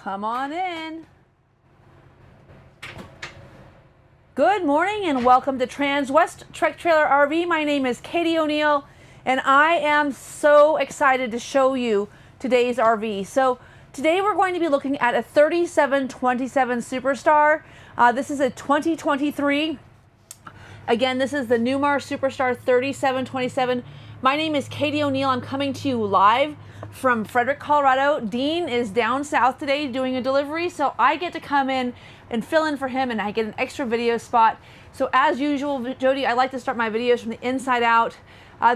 Come on in. Good morning and welcome to Transwest Trek Trailer RV. My name is Katie O'Neill and I am so excited to show you today's RV. So today we're going to be looking at a 3727 Superstar. This is a 2023. Again, this is the Newmar Superstar 3727. My name is Katie O'Neill. I'm coming to you live from Frederick, Colorado. Dean is down south today doing a delivery, so I get to come in and fill in for him, and I get an extra video spot. So as usual, Jody, I like to start my videos from the inside out.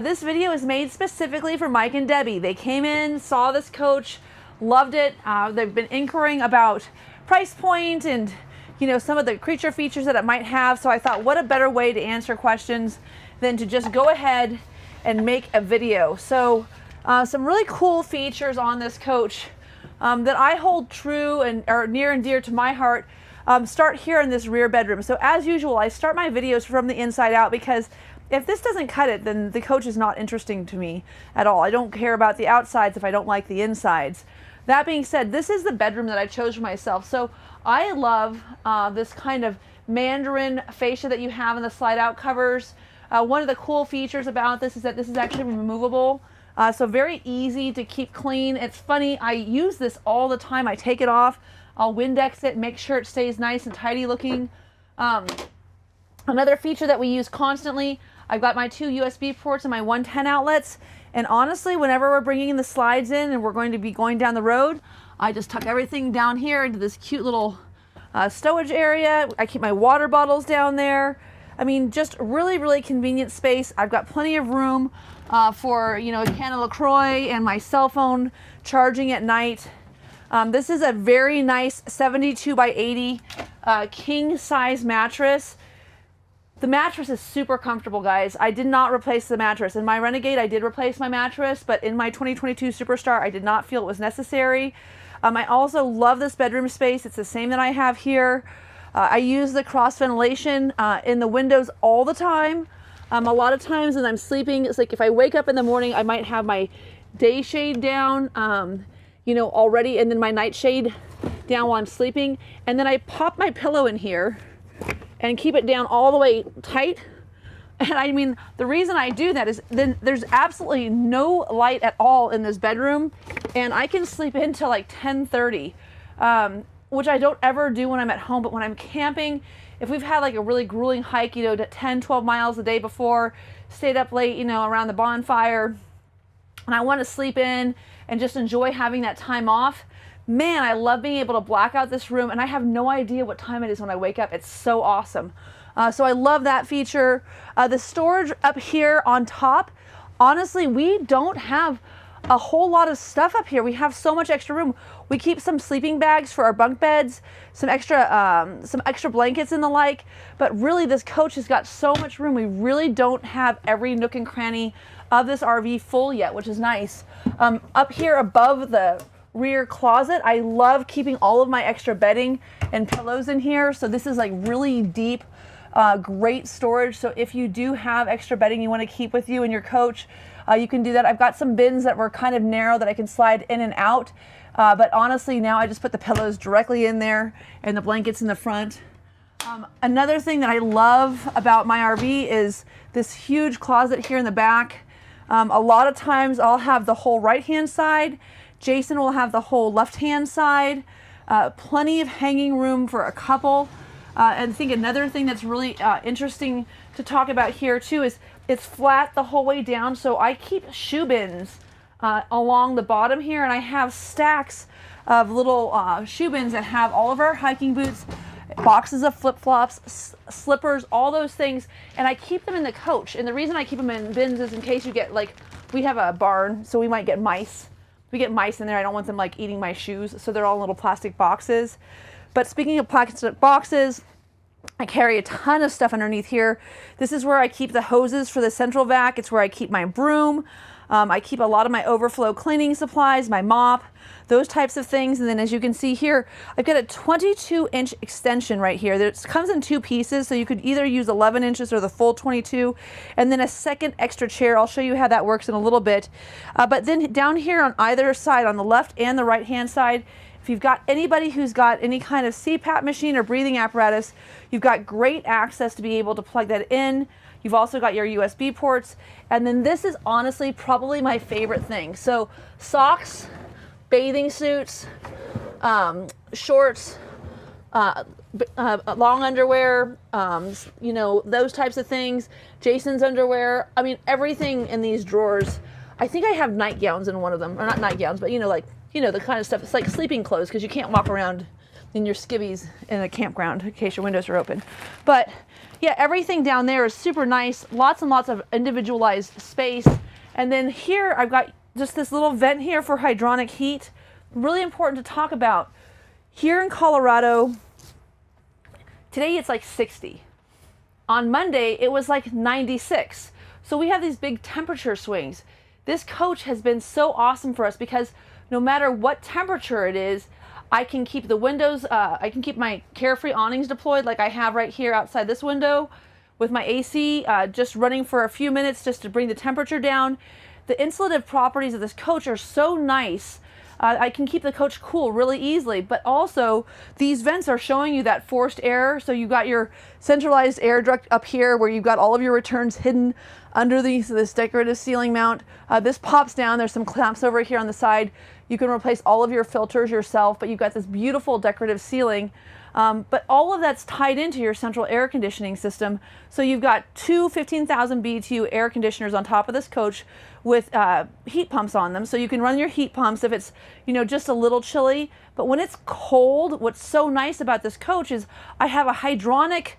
This video is made specifically for Mike and Debbie. They came in, saw this coach, loved it. They've been inquiring about price point and some of the creature features that it might have. So I thought, what a better way to answer questions than to just go ahead and make a video. So some really cool features on this coach that I hold true and are near and dear to my heart start here in this rear bedroom. So as usual, I start my videos from the inside out because if this doesn't cut it, then the coach is not interesting to me at all. I don't care about the outsides if I don't like the insides. That being said, this is the bedroom that I chose for myself. So I love this kind of Mandarin fascia that you have in the slide out covers. One of the cool features about this is that this is actually removable. So very easy to keep clean. It's funny, I use this all the time. I take it off, I'll Windex it, make sure it stays nice and tidy looking. Another feature that we use constantly, I've got my 2 USB ports and my 110 outlets. And honestly, whenever we're bringing the slides in and we're going to be going down the road, I just tuck everything down here into this cute little stowage area. I keep my water bottles down there. I mean, just really, really convenient space. I've got plenty of room for, a can of LaCroix and my cell phone charging at night. This is a very nice 72 by 80 king size mattress. The mattress is super comfortable, guys. I did not replace the mattress. In my Renegade, I did replace my mattress, but in my 2022 Superstar, I did not feel it was necessary. I also love this bedroom space. It's the same that I have here. I use the cross ventilation in the windows all the time. A lot of times when I'm sleeping, it's like if I wake up in the morning, I might have my day shade down, already, and then my night shade down while I'm sleeping. And then I pop my pillow in here and keep it down all the way tight. And I mean, the reason I do that is then there's absolutely no light at all in this bedroom, and I can sleep until like 10:30, which I don't ever do when I'm at home. But when I'm camping, if we've had like a really grueling hike, 10, 12 miles the day before, stayed up late, around the bonfire, and I want to sleep in and just enjoy having that time off, man, I love being able to black out this room, and I have no idea what time it is when I wake up. It's so awesome. So I love that feature. The storage up here on top, honestly, we don't have a whole lot of stuff up here. We have so much extra room. We keep some sleeping bags for our bunk beds, some extra blankets and the like, but really this coach has got so much room. We really don't have every nook and cranny of this RV full yet, which is nice. Up here above the rear closet, I love keeping all of my extra bedding and pillows in here. So this is like really deep, great storage. So if you do have extra bedding you want to keep with you in your coach, you can do that. I've got some bins that were kind of narrow that I can slide in and out. But honestly, now I just put the pillows directly in there and the blankets in the front. Another thing that I love about my RV is this huge closet here in the back. A lot of times I'll have the whole right-hand side. Jason will have the whole left-hand side. Plenty of hanging room for a couple. And I think another thing that's really interesting to talk about here too is it's flat the whole way down. So I keep shoe bins along the bottom here, and I have stacks of little shoe bins that have all of our hiking boots, boxes of flip-flops, slippers, all those things, and I keep them in the coach. And the reason I keep them in bins is in case you get, like, we have a barn, so we might get mice. We get mice in there. I don't want them like eating my shoes, so they're all in little plastic boxes. But speaking of plastic boxes, I carry a ton of stuff underneath here. This is where I keep the hoses for the central vac. It's where I keep my broom. I keep a lot of my overflow cleaning supplies, my mop, those types of things. And then as you can see here, I've got a 22-inch extension right here. It comes in 2 pieces, so you could either use 11 inches or the full 22, and then a second extra chair. I'll show you how that works in a little bit. But then down here on either side, on the left and the right-hand side, If you've got anybody who's got any kind of CPAP machine or breathing apparatus, you've got great access to be able to plug that in. You've also got your USB ports. And then this is honestly probably my favorite thing. So socks, bathing suits, shorts, long underwear, you know, those types of things. Jason's underwear. I mean, everything in these drawers. I think I have nightgowns in one of them, or not nightgowns, but you know, like, you know, the kind of stuff. It's like sleeping clothes because you can't walk around in your skivvies in a campground in case your windows are open. But yeah, everything down there is super nice. Lots and lots of individualized space. And then here I've got just this little vent here for hydronic heat. Really important to talk about. Here in Colorado, today it's like 60. On Monday, it was like 96. So we have these big temperature swings. This coach has been so awesome for us because no matter what temperature it is, I can keep the windows, I can keep my Carefree awnings deployed like I have right here outside this window with my AC just running for a few minutes just to bring the temperature down. The insulative properties of this coach are so nice. I can keep the coach cool really easily, but also these vents are showing you that forced air. So you've got your centralized air duct up here where you've got all of your returns hidden under this decorative ceiling mount. This pops down. There's some clamps over here on the side. You can replace all of your filters yourself, but you've got this beautiful decorative ceiling. But all of that's tied into your central air conditioning system. So you've got two 15,000 BTU air conditioners on top of this coach with heat pumps on them. So you can run your heat pumps if it's, you know, just a little chilly. But when it's cold, what's so nice about this coach is I have a hydronic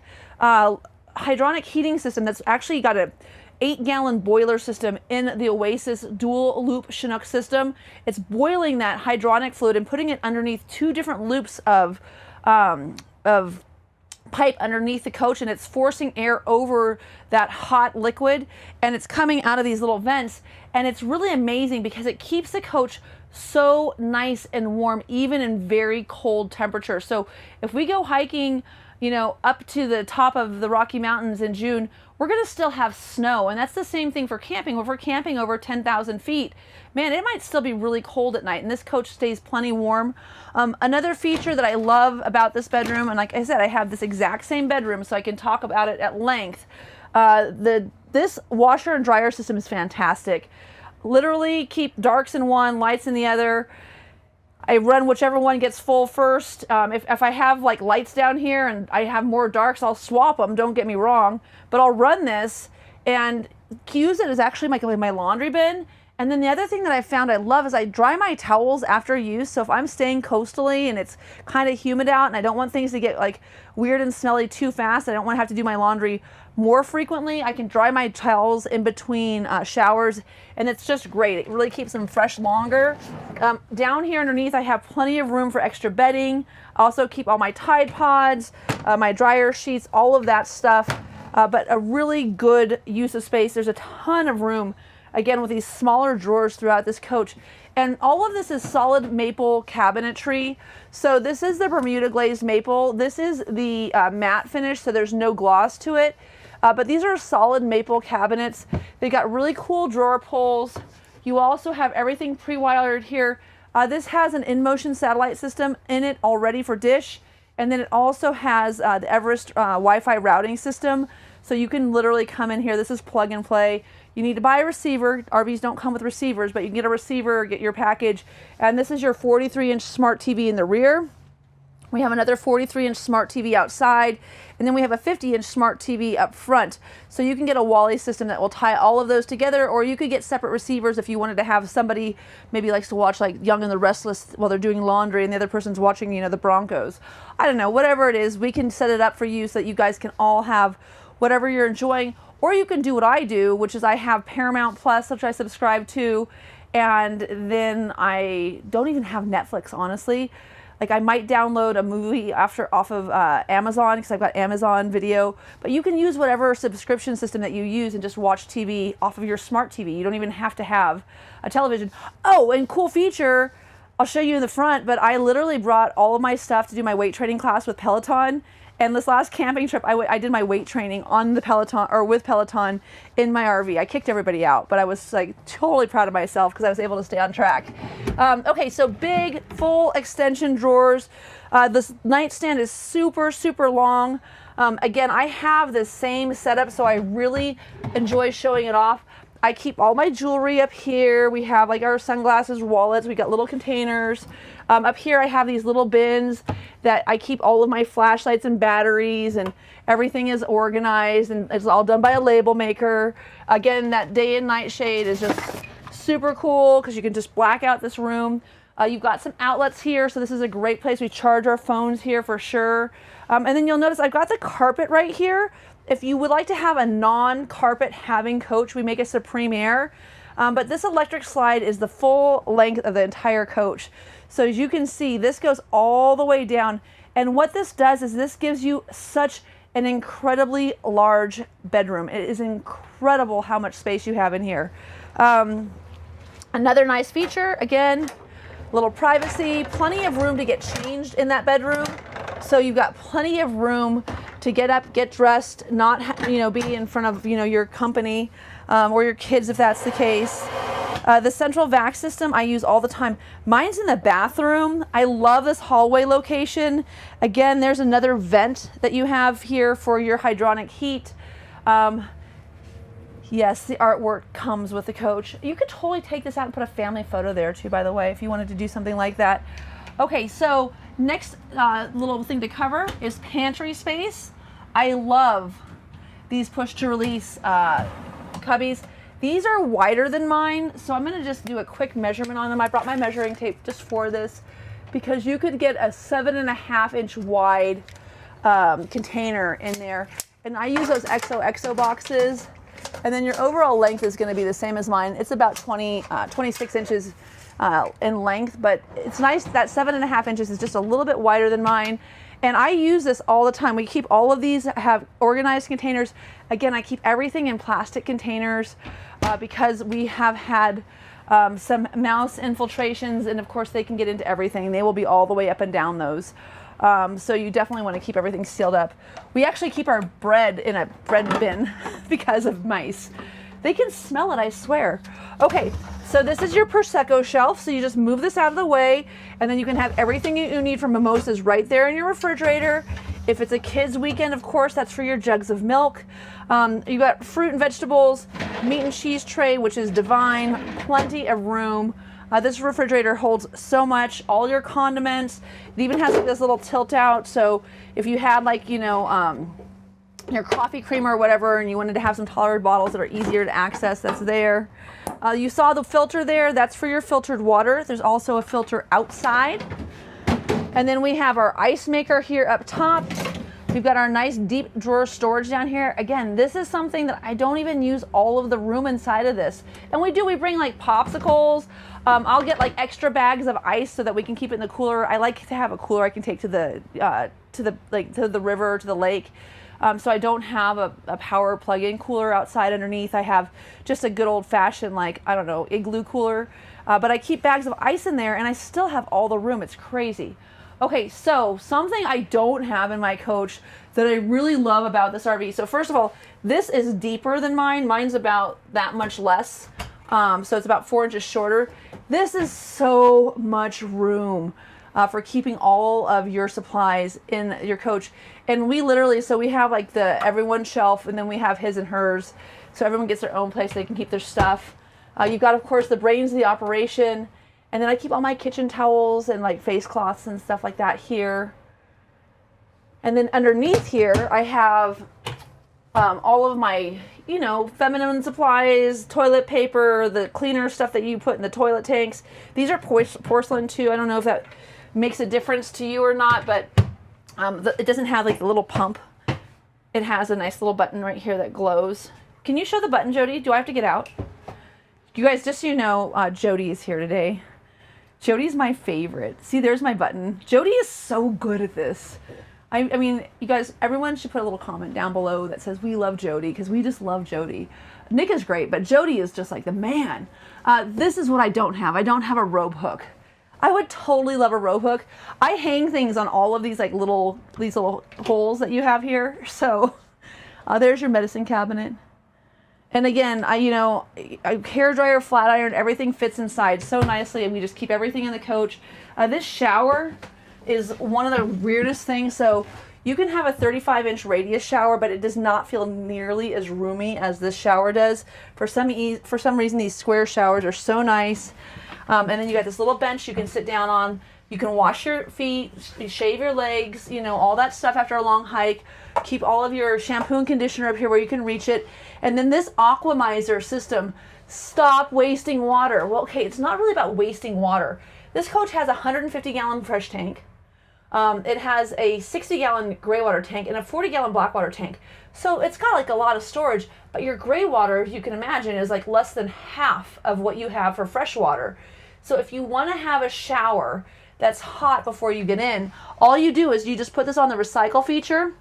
heating system that's actually got a 8-gallon boiler system in the Oasis dual loop Chinook system. It's boiling that hydronic fluid and putting it underneath two different loops of pipe underneath the coach, and it's forcing air over that hot liquid, and it's coming out of these little vents. And it's really amazing because it keeps the coach so nice and warm even in very cold temperatures. So if we go hiking, you know, up to the top of the Rocky Mountains in June, we're going to still have snow. And that's the same thing for camping. If we're camping over 10,000 feet, man, it might still be really cold at night, and this coach stays plenty warm. Another feature that I love about this bedroom, and like I said, I have this exact same bedroom, so I can talk about it at length. This washer and dryer system is fantastic. Literally keep darks in one, lights in the other. I run whichever one gets full first. If I have like lights down here and I have more darks, I'll swap them, don't get me wrong. But I'll run this and use it as actually my laundry bin. And then the other thing that I found I love is I dry my towels after use. So if I'm staying coastally and it's kind of humid out and I don't want things to get like weird and smelly too fast, I don't want to have to do my laundry more frequently, I can dry my towels in between showers, and it's just great. It really keeps them fresh longer. Down here underneath, I have plenty of room for extra bedding. I also keep all my Tide Pods, my dryer sheets, all of that stuff, but a really good use of space. There's a ton of room, again, with these smaller drawers throughout this coach. And all of this is solid maple cabinetry. So this is the Bermuda glazed maple. This is the matte finish, so there's no gloss to it. But these are solid maple cabinets. They got really cool drawer pulls. You also have everything pre-wired here. This has an in-motion satellite system in it already for dish. And then it also has the Everest Wi-Fi routing system. So you can literally come in here. This is plug and play. You need to buy a receiver. RVs don't come with receivers, but you can get a receiver, get your package. And this is your 43-inch smart TV in the rear. We have another 43-inch smart TV outside, and then we have a 50-inch smart TV up front. So you can get a Wally system that will tie all of those together, or you could get separate receivers if you wanted to have somebody maybe likes to watch like Young and the Restless while they're doing laundry and the other person's watching, you know, the Broncos. I don't know, whatever it is, we can set it up for you so that you guys can all have whatever you're enjoying. Or you can do what I do, which is I have Paramount Plus, which I subscribe to, and then I don't even have Netflix, honestly. Like I might download a movie off of Amazon because I've got Amazon Video, but you can use whatever subscription system that you use and just watch TV off of your smart TV. You don't even have to have a television. Oh, and cool feature, I'll show you in the front, but I literally brought all of my stuff to do my weight training class with Peloton. And this last camping trip, I did my weight training on the Peloton, or with Peloton in my RV. I kicked everybody out, but I was like totally proud of myself because I was able to stay on track. Okay, so big, full extension drawers. This nightstand is super, super long. Again, I have this same setup, so I really enjoy showing it off. I keep all my jewelry up here. We have like our sunglasses, wallets. We got little containers. Up here I have these little bins that I keep all of my flashlights and batteries, and everything is organized, and it's all done by a label maker. Again, that day and night shade is just super cool because you can just black out this room. You've got some outlets here, so this is a great place. We charge our phones here for sure. And then you'll notice I've got the carpet right here. If you would like to have a non-carpet having coach, we make a Supreme Air. But this electric slide is the full length of the entire coach. So as you can see, this goes all the way down. And what this does is this gives you such an incredibly large bedroom. It is incredible how much space you have in here. Another nice feature, again, little privacy, plenty of room to get changed in that bedroom. So you've got plenty of room to get up, get dressed, not be in front of your company or your kids if that's the case. The central vac system I use all the time. Mine's in the bathroom. I love this hallway location. Again, there's another vent that you have here for your hydronic heat. Yes, the artwork comes with the coach. You could totally take this out and put a family photo there too, by the way, if you wanted to do something like that. Okay, so next little thing to cover is pantry space. I love these push to release cubbies. These are wider than mine, so I'm gonna just do a quick measurement on them. I brought my measuring tape just for this because you could get a 7.5-inch wide container in there. And I use those XOXO boxes. And then your overall length is gonna be the same as mine. It's about 26 inches in length, but it's nice that 7.5 inches is just a little bit wider than mine. And I use this all the time. We keep all of these, have organized containers. Again, I keep everything in plastic containers because we have had some mouse infiltrations, and of course they can get into everything. They will be all the way up and down those. So you definitely want to keep everything sealed up. We actually keep our bread in a bread bin because of mice. They can smell it, I swear. Okay, so this is your Prosecco shelf. So you just move this out of the way, and then you can have everything you need for mimosas right there in your refrigerator. If it's a kid's weekend, of course, that's for your jugs of milk. You got fruit and vegetables, meat and cheese tray, which is divine, plenty of room. This refrigerator holds so much, all your condiments. It even has like this little tilt out, so if you had like, your coffee creamer or whatever, and you wanted to have some tolerated bottles that are easier to access, that's there. You saw the filter there, that's for your filtered water. There's also a filter outside. And then we have our ice maker here up top. We've got our nice deep drawer storage down here. Again, this is something that I don't even use all of the room inside of this. And we bring like popsicles. I'll get like extra bags of ice so that we can keep it in the cooler. I like to have a cooler I can take to the river, to the lake. So I don't have a power plug-in cooler outside underneath. I have just a good old-fashioned, igloo cooler. But I keep bags of ice in there, and I still have all the room. It's crazy. Okay, so something I don't have in my coach that I really love about this RV. So first of all, this is deeper than mine. Mine's about that much less. So it's about 4 inches shorter. This is so much room for keeping all of your supplies in your coach. And we literally, so we have like the everyone shelf, and then we have his and hers. So everyone gets their own place. They can keep their stuff. You've got, of course, the brains of the operation. And then I keep all my kitchen towels and like face cloths and stuff like that here. And then underneath here, I have all of my, feminine supplies, toilet paper, the cleaner stuff that you put in the toilet tanks. These are porcelain too. I don't know if that makes a difference to you or not, but it doesn't have like the little pump. It has a nice little button right here that glows. Can you show the button, Jody? Do I have to get out? You guys, just so you know, Jody is here today. Jody's my favorite. See, there's my button. Jody is so good at this. I mean, you guys, everyone should put a little comment down below that says we love Jody, because we just love Jody. Nick is great, but Jody is just like the man. This is what I don't have. I don't have a rope hook. I would totally love a rope hook. I hang things on all of these like these little holes that you have here. So there's your medicine cabinet. And again, a hair dryer, flat iron, everything fits inside so nicely, and we just keep everything in the coach. This shower is one of the weirdest things. So you can have a 35-inch radius shower, but it does not feel nearly as roomy as this shower does. For some reason, these square showers are so nice. And then you got this little bench you can sit down on. You can wash your feet, shave your legs, all that stuff after a long hike. Keep all of your shampoo and conditioner up here where you can reach it. And then this Aquamizer system, stop wasting water. Well, okay, it's not really about wasting water. This coach has a 150-gallon fresh tank. It has a 60-gallon gray water tank and a 40-gallon black water tank. So it's got like a lot of storage, but your gray water, you can imagine, is like less than half of what you have for fresh water. So if you want to have a shower that's hot before you get in, all you do is you just put this on the recycle feature.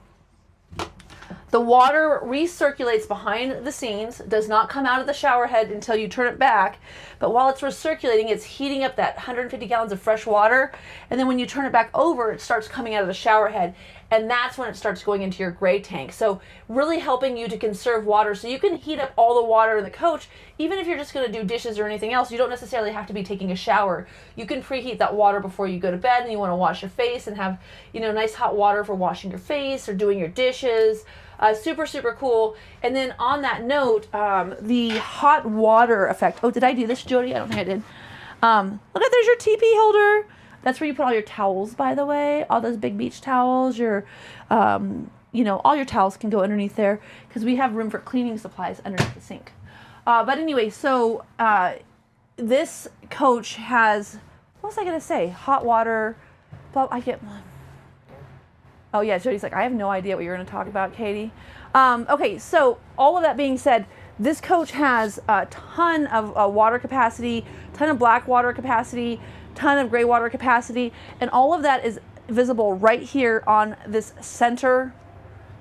The water recirculates behind the scenes, does not come out of the shower head until you turn it back. But while it's recirculating, it's heating up that 150 gallons of fresh water. And then when you turn it back over, it starts coming out of the shower head. And that's when it starts going into your gray tank. So really helping you to conserve water so you can heat up all the water in the coach. Even if you're just going to do dishes or anything else, you don't necessarily have to be taking a shower. You can preheat that water before you go to bed and you want to wash your face and have, nice hot water for washing your face or doing your dishes. Super, super cool. And then on that note, the hot water effect. Oh, did I do this, Jody? I don't think I did. Look at, there's your teepee holder. That's where you put all your towels, by the way. All those big beach towels, all your towels can go underneath there because we have room for cleaning supplies underneath the sink. But anyway, so this coach has, what was I going to say? Hot water. Well, oh yeah, Jody's like, I have no idea what you're going to talk about, Katie. Okay, so all of that being said, this coach has a ton of water capacity, ton of black water capacity, ton of gray water capacity, and all of that is visible right here on this center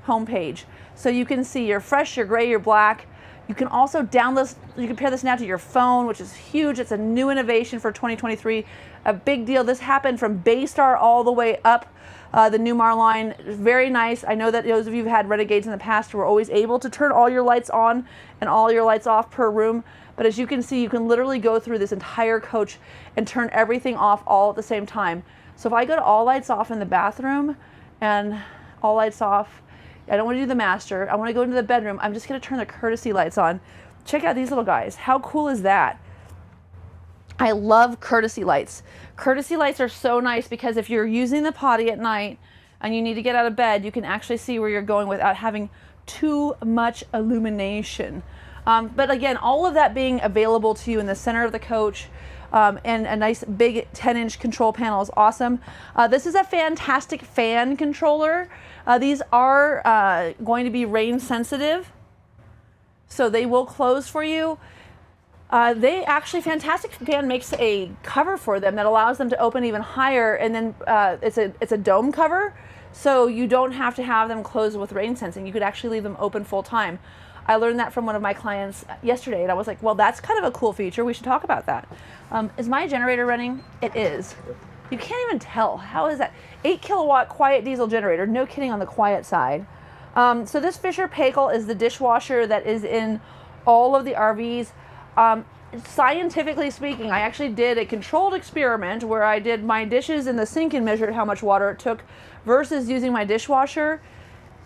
homepage. So you can see your fresh, your gray, your black. You can also download, you can pair this now to your phone, which is huge. It's a new innovation for 2023, a big deal. This happened from Baystar all the way up the Newmar line. Very nice. I know that those of you who've had Renegades in the past were always able to turn all your lights on and all your lights off per room. But as you can see, you can literally go through this entire coach and turn everything off all at the same time. So if I go to all lights off in the bathroom and all lights off, I don't want to do the master, I want to go into the bedroom, I'm just going to turn the courtesy lights on. Check out these little guys. How cool is that? I love courtesy lights. Courtesy lights are so nice because if you're using the potty at night and you need to get out of bed, you can actually see where you're going without having too much illumination. But again, all of that being available to you in the center of the coach, and a nice big 10-inch control panel is awesome. This is a fantastic fan controller. These are going to be rain sensitive, so they will close for you. Fantastic Fan makes a cover for them that allows them to open even higher, and then it's a dome cover, so you don't have to have them closed with rain sensing. You could actually leave them open full time. I learned that from one of my clients yesterday, and I was like, well, that's kind of a cool feature. We should talk about that. Is my generator running? It is. You can't even tell. How is that? 8 kilowatt quiet diesel generator. No kidding on the quiet side. So this Fisher Paykel is the dishwasher that is in all of the RVs. Scientifically speaking, I actually did a controlled experiment where I did my dishes in the sink and measured how much water it took versus using my dishwasher.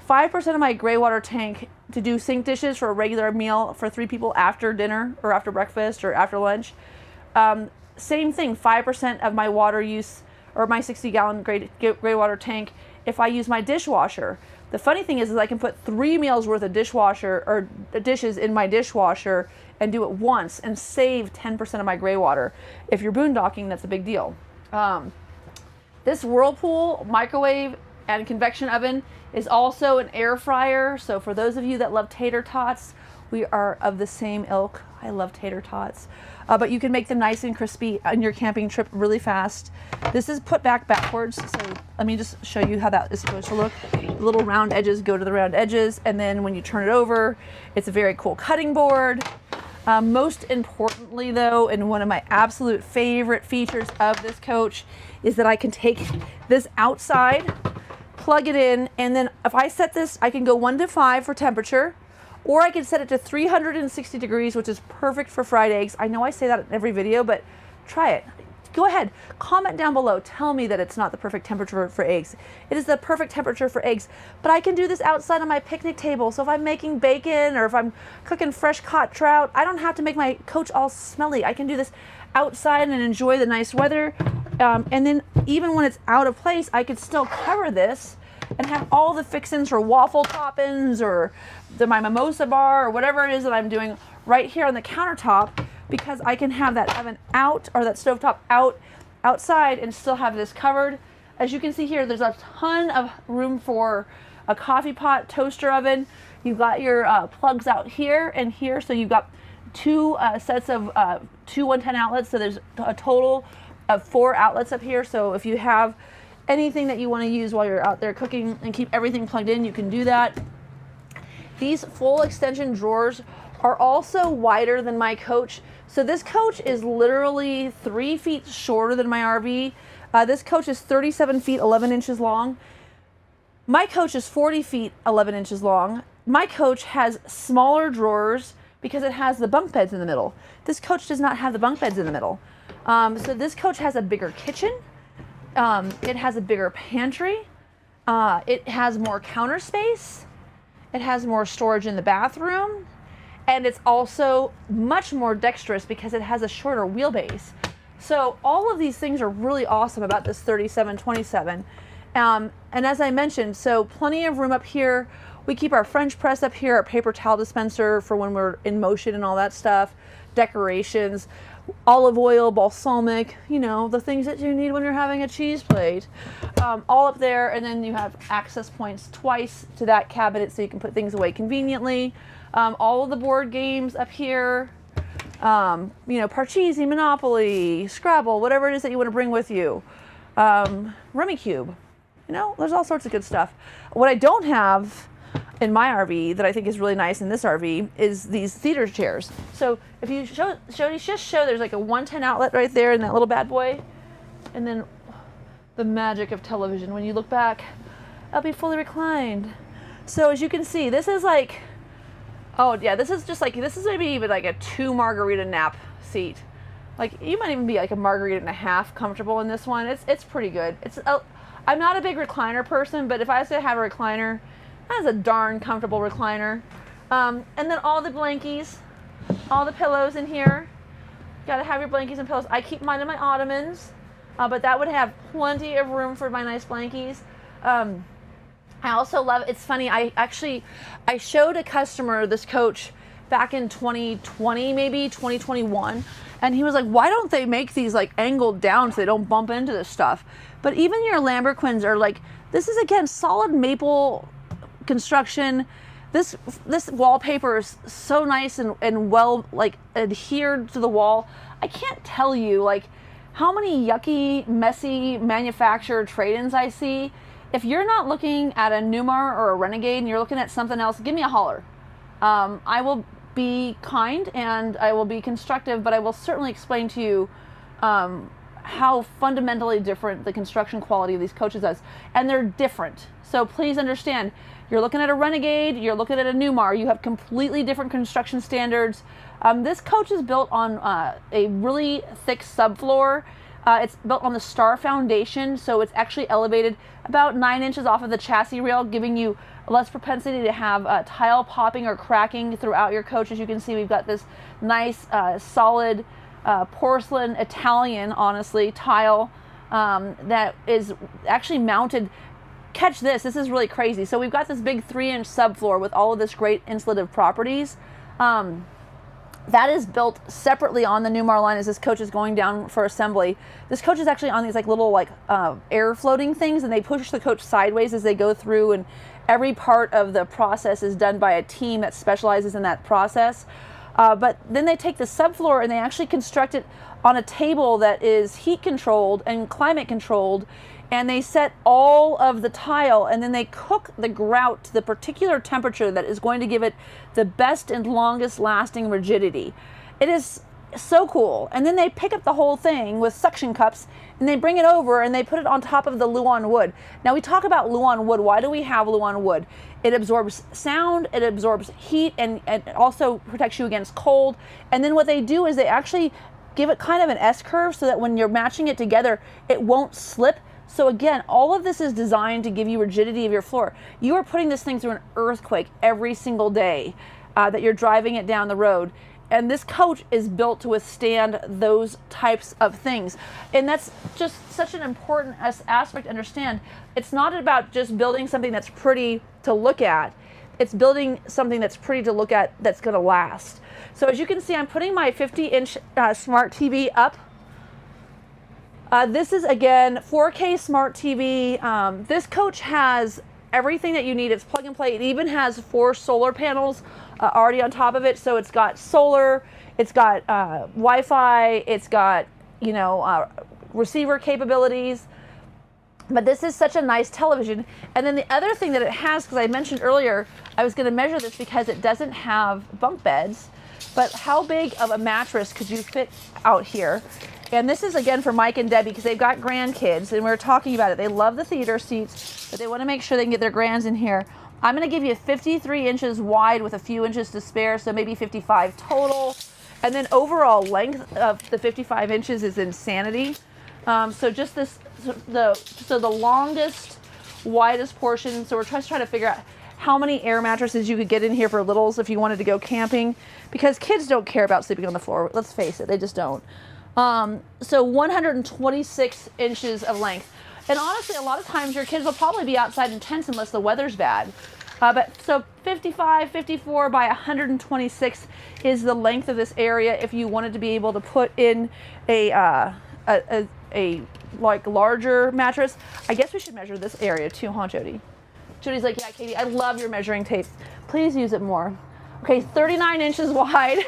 5% of my gray water tank to do sink dishes for a regular meal for 3 people after dinner or after breakfast or after lunch. Same thing, 5% of my water use, or my 60-gallon gray water tank if I use my dishwasher. The funny thing is I can put 3 meals worth of dishwasher or dishes in my dishwasher and do it once and save 10% of my gray water. If you're boondocking, that's a big deal. This Whirlpool microwave and convection oven is also an air fryer. So for those of you that love tater tots, we are of the same ilk. I love tater tots. But you can make them nice and crispy on your camping trip really fast. This is put backwards. So let me just show you how that is supposed to look. The little round edges go to the round edges. And then when you turn it over, it's a very cool cutting board. Most importantly, importantly though, and one of my absolute favorite features of this coach is that I can take this outside, plug it in, and then if I set this, I can go 1 to 5 for temperature, or I can set it to 360 degrees, which is perfect for fried eggs. I know I say that in every video, but try it. Go ahead, comment down below. Tell me that it's not the perfect temperature for eggs. It is the perfect temperature for eggs, but I can do this outside on my picnic table. So if I'm making bacon or if I'm cooking fresh caught trout, I don't have to make my coach all smelly. I can do this outside and enjoy the nice weather. And then even when it's out of place, I could still cover this and have all the fixings for waffle toppings or my mimosa bar or whatever it is that I'm doing right here on the countertop, because I can have that oven out or that stovetop outside and still have this covered. As you can see here, there's a ton of room for a coffee pot, toaster oven. You've got your plugs out here and here, so you've got 2 sets of 2 110 outlets, so there's a total of 4 outlets up here. So if you have anything that you want to use while you're out there cooking and keep everything plugged in, you can do that. These full extension drawers are also wider than my coach. So this coach is literally 3 feet shorter than my RV. This coach is 37 feet, 11 inches long. My coach is 40 feet, 11 inches long. My coach has smaller drawers because it has the bunk beds in the middle. This coach does not have the bunk beds in the middle. So this coach has a bigger kitchen. It has a bigger pantry. It has more counter space. It has more storage in the bathroom. And it's also much more dexterous because it has a shorter wheelbase. So all of these things are really awesome about this 3727. And as I mentioned, so plenty of room up here. We keep our French press up here, our paper towel dispenser for when we're in motion and all that stuff, decorations, olive oil, balsamic, you know, the things that you need when you're having a cheese plate, all up there. And then you have access points twice to that cabinet so you can put things away conveniently. All of the board games up here, you know, Parcheesi, Monopoly, Scrabble, whatever it is that you want to bring with you. Rummy Cube, you know, there's all sorts of good stuff. What I don't have in my RV that I think is really nice in this RV is these theater chairs. So if you show there's like a 110 outlet right there in that little bad boy. And then the magic of television. When you look back, I'll be fully reclined. So as you can see, this is like, oh yeah, this is maybe even like a 2 margarita nap seat. Like you might even be like a margarita and a half comfortable in this one. It's pretty good. I'm not a big recliner person, but if I was to have a recliner, that's a darn comfortable recliner. And then all the blankies, all the pillows in here. Gotta have your blankies and pillows. I keep mine in my ottomans, but that would have plenty of room for my nice blankies. I also love, it's funny, I showed a customer this coach back in 2020, maybe 2021, and he was like, why don't they make these like angled down so they don't bump into this stuff? But even your Lamborghins are like, this is again solid maple construction. This wallpaper is so nice and well like adhered to the wall. I can't tell you like how many yucky, messy manufactured trade-ins I see. If you're not looking at a Newmar or a Renegade and you're looking at something else, give me a holler. I will be kind and I will be constructive, but I will certainly explain to you how fundamentally different the construction quality of these coaches is. And they're different. So please understand, you're looking at a Renegade, you're looking at a Newmar, you have completely different construction standards. This coach is built on a really thick subfloor. It's built on the Star Foundation, so it's actually elevated about 9 inches off of the chassis rail, giving you less propensity to have tile popping or cracking throughout your coach. As you can see, we've got this nice, solid porcelain Italian, honestly, tile that is actually mounted. Catch this, this is really crazy. So we've got this big 3-inch subfloor with all of this great insulative properties. That is built separately on the Newmar line as this coach is going down for assembly. This coach is actually on these like little like air floating things, and they push the coach sideways as they go through, and every part of the process is done by a team that specializes in that process. But then they take the subfloor and they actually construct it on a table that is heat controlled and climate controlled, and they set all of the tile, and then they cook the grout to the particular temperature that is going to give it the best and longest lasting rigidity. It is So cool. And then they pick up the whole thing with suction cups and they bring it over and they put it on top of the Luan wood. Now we talk about Luan wood. Why do we have Luan wood? It absorbs sound, it absorbs heat, and also protects you against cold. And then what they do is they actually give it kind of an S-curve so that when you're matching it together, it won't slip. So again, all of this is designed to give you rigidity of your floor. You are putting this thing through an earthquake every single day that you're driving it down the road. And this coach is built to withstand those types of things. And that's just such an important aspect to understand. It's not about just building something that's pretty to look at. It's building something that's pretty to look at that's gonna last. So as you can see, I'm putting my 50-inch smart TV up. This is, again, 4K smart TV. This coach has everything that you need. It's plug and play. It even has 4 solar panels already on top of it. So it's got solar, it's got Wi-Fi, it's got, you know, receiver capabilities. But this is such a nice television. And then the other thing that it has, because I mentioned earlier, I was going to measure this because it doesn't have bunk beds, but how big of a mattress could you fit out here? And this is, again, for Mike and Debbie, because they've got grandkids, and we were talking about it. They love the theater seats, but they want to make sure they can get their grands in here. I'm going to give you 53 inches wide with a few inches to spare, so maybe 55 total. And then overall length of the 55 inches is insanity. So just this, the longest, widest portion. So we're just trying to figure out how many air mattresses you could get in here for littles if you wanted to go camping, because kids don't care about sleeping on the floor. Let's face it, they just don't. So 126 inches of length. And honestly, a lot of times your kids will probably be outside in tents unless the weather's bad. But so 55, 54 by 126 is the length of this area if you wanted to be able to put in a like larger mattress. I guess we should measure this area too, huh, Jody? Jody's like, yeah, Katie, I love your measuring tape. Please use it more. Okay, 39 inches wide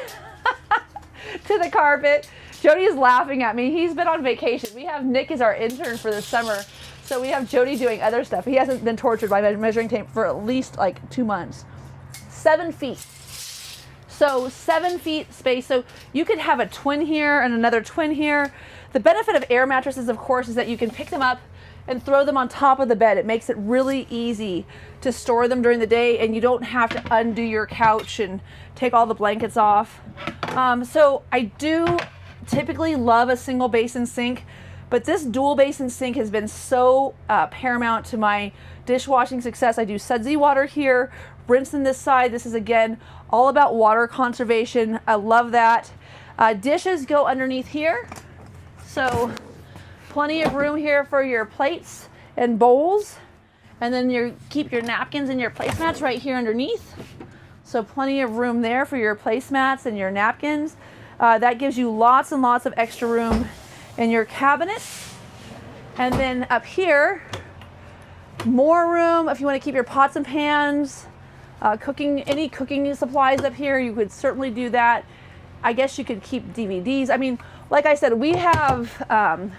to the carpet. Jody is laughing at me. He's been on vacation. We have Nick as our intern for the summer. So we have Jody doing other stuff. He hasn't been tortured by measuring tape for at least like 2 months. 7 feet. So 7 feet space. So you could have a twin here and another twin here. The benefit of air mattresses, of course, is that you can pick them up and throw them on top of the bed. It makes it really easy to store them during the day, and you don't have to undo your couch and take all the blankets off. So I do typically love a single basin sink, but this dual basin sink has been so paramount to my dishwashing success. I do sudsy water here, rinse in this side. This is, again, all about water conservation. I love that. Dishes go underneath here. So plenty of room here for your plates and bowls. And then you keep your napkins and your placemats right here underneath. So plenty of room there for your placemats and your napkins. That gives you lots and lots of extra room in your cabinet. And then up here, more room if you want to keep your pots and pans, any cooking supplies up here. You could certainly do that. I guess you could keep DVDs. I mean, like I said, we have a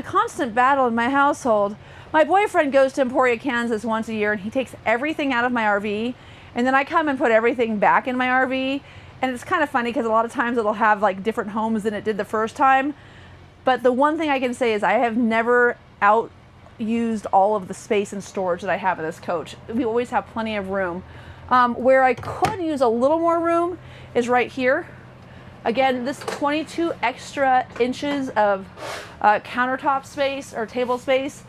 constant battle in my household. My boyfriend goes to Emporia, Kansas once a year, and he takes everything out of my RV, and then I come and put everything back in my RV. And it's kind of funny because a lot of times it'll have like different homes than it did the first time. But the one thing I can say is I have never used all of the space and storage that I have in this coach. We always have plenty of room. Where I could use a little more room is right here. Again, this 22 extra inches of countertop space or table space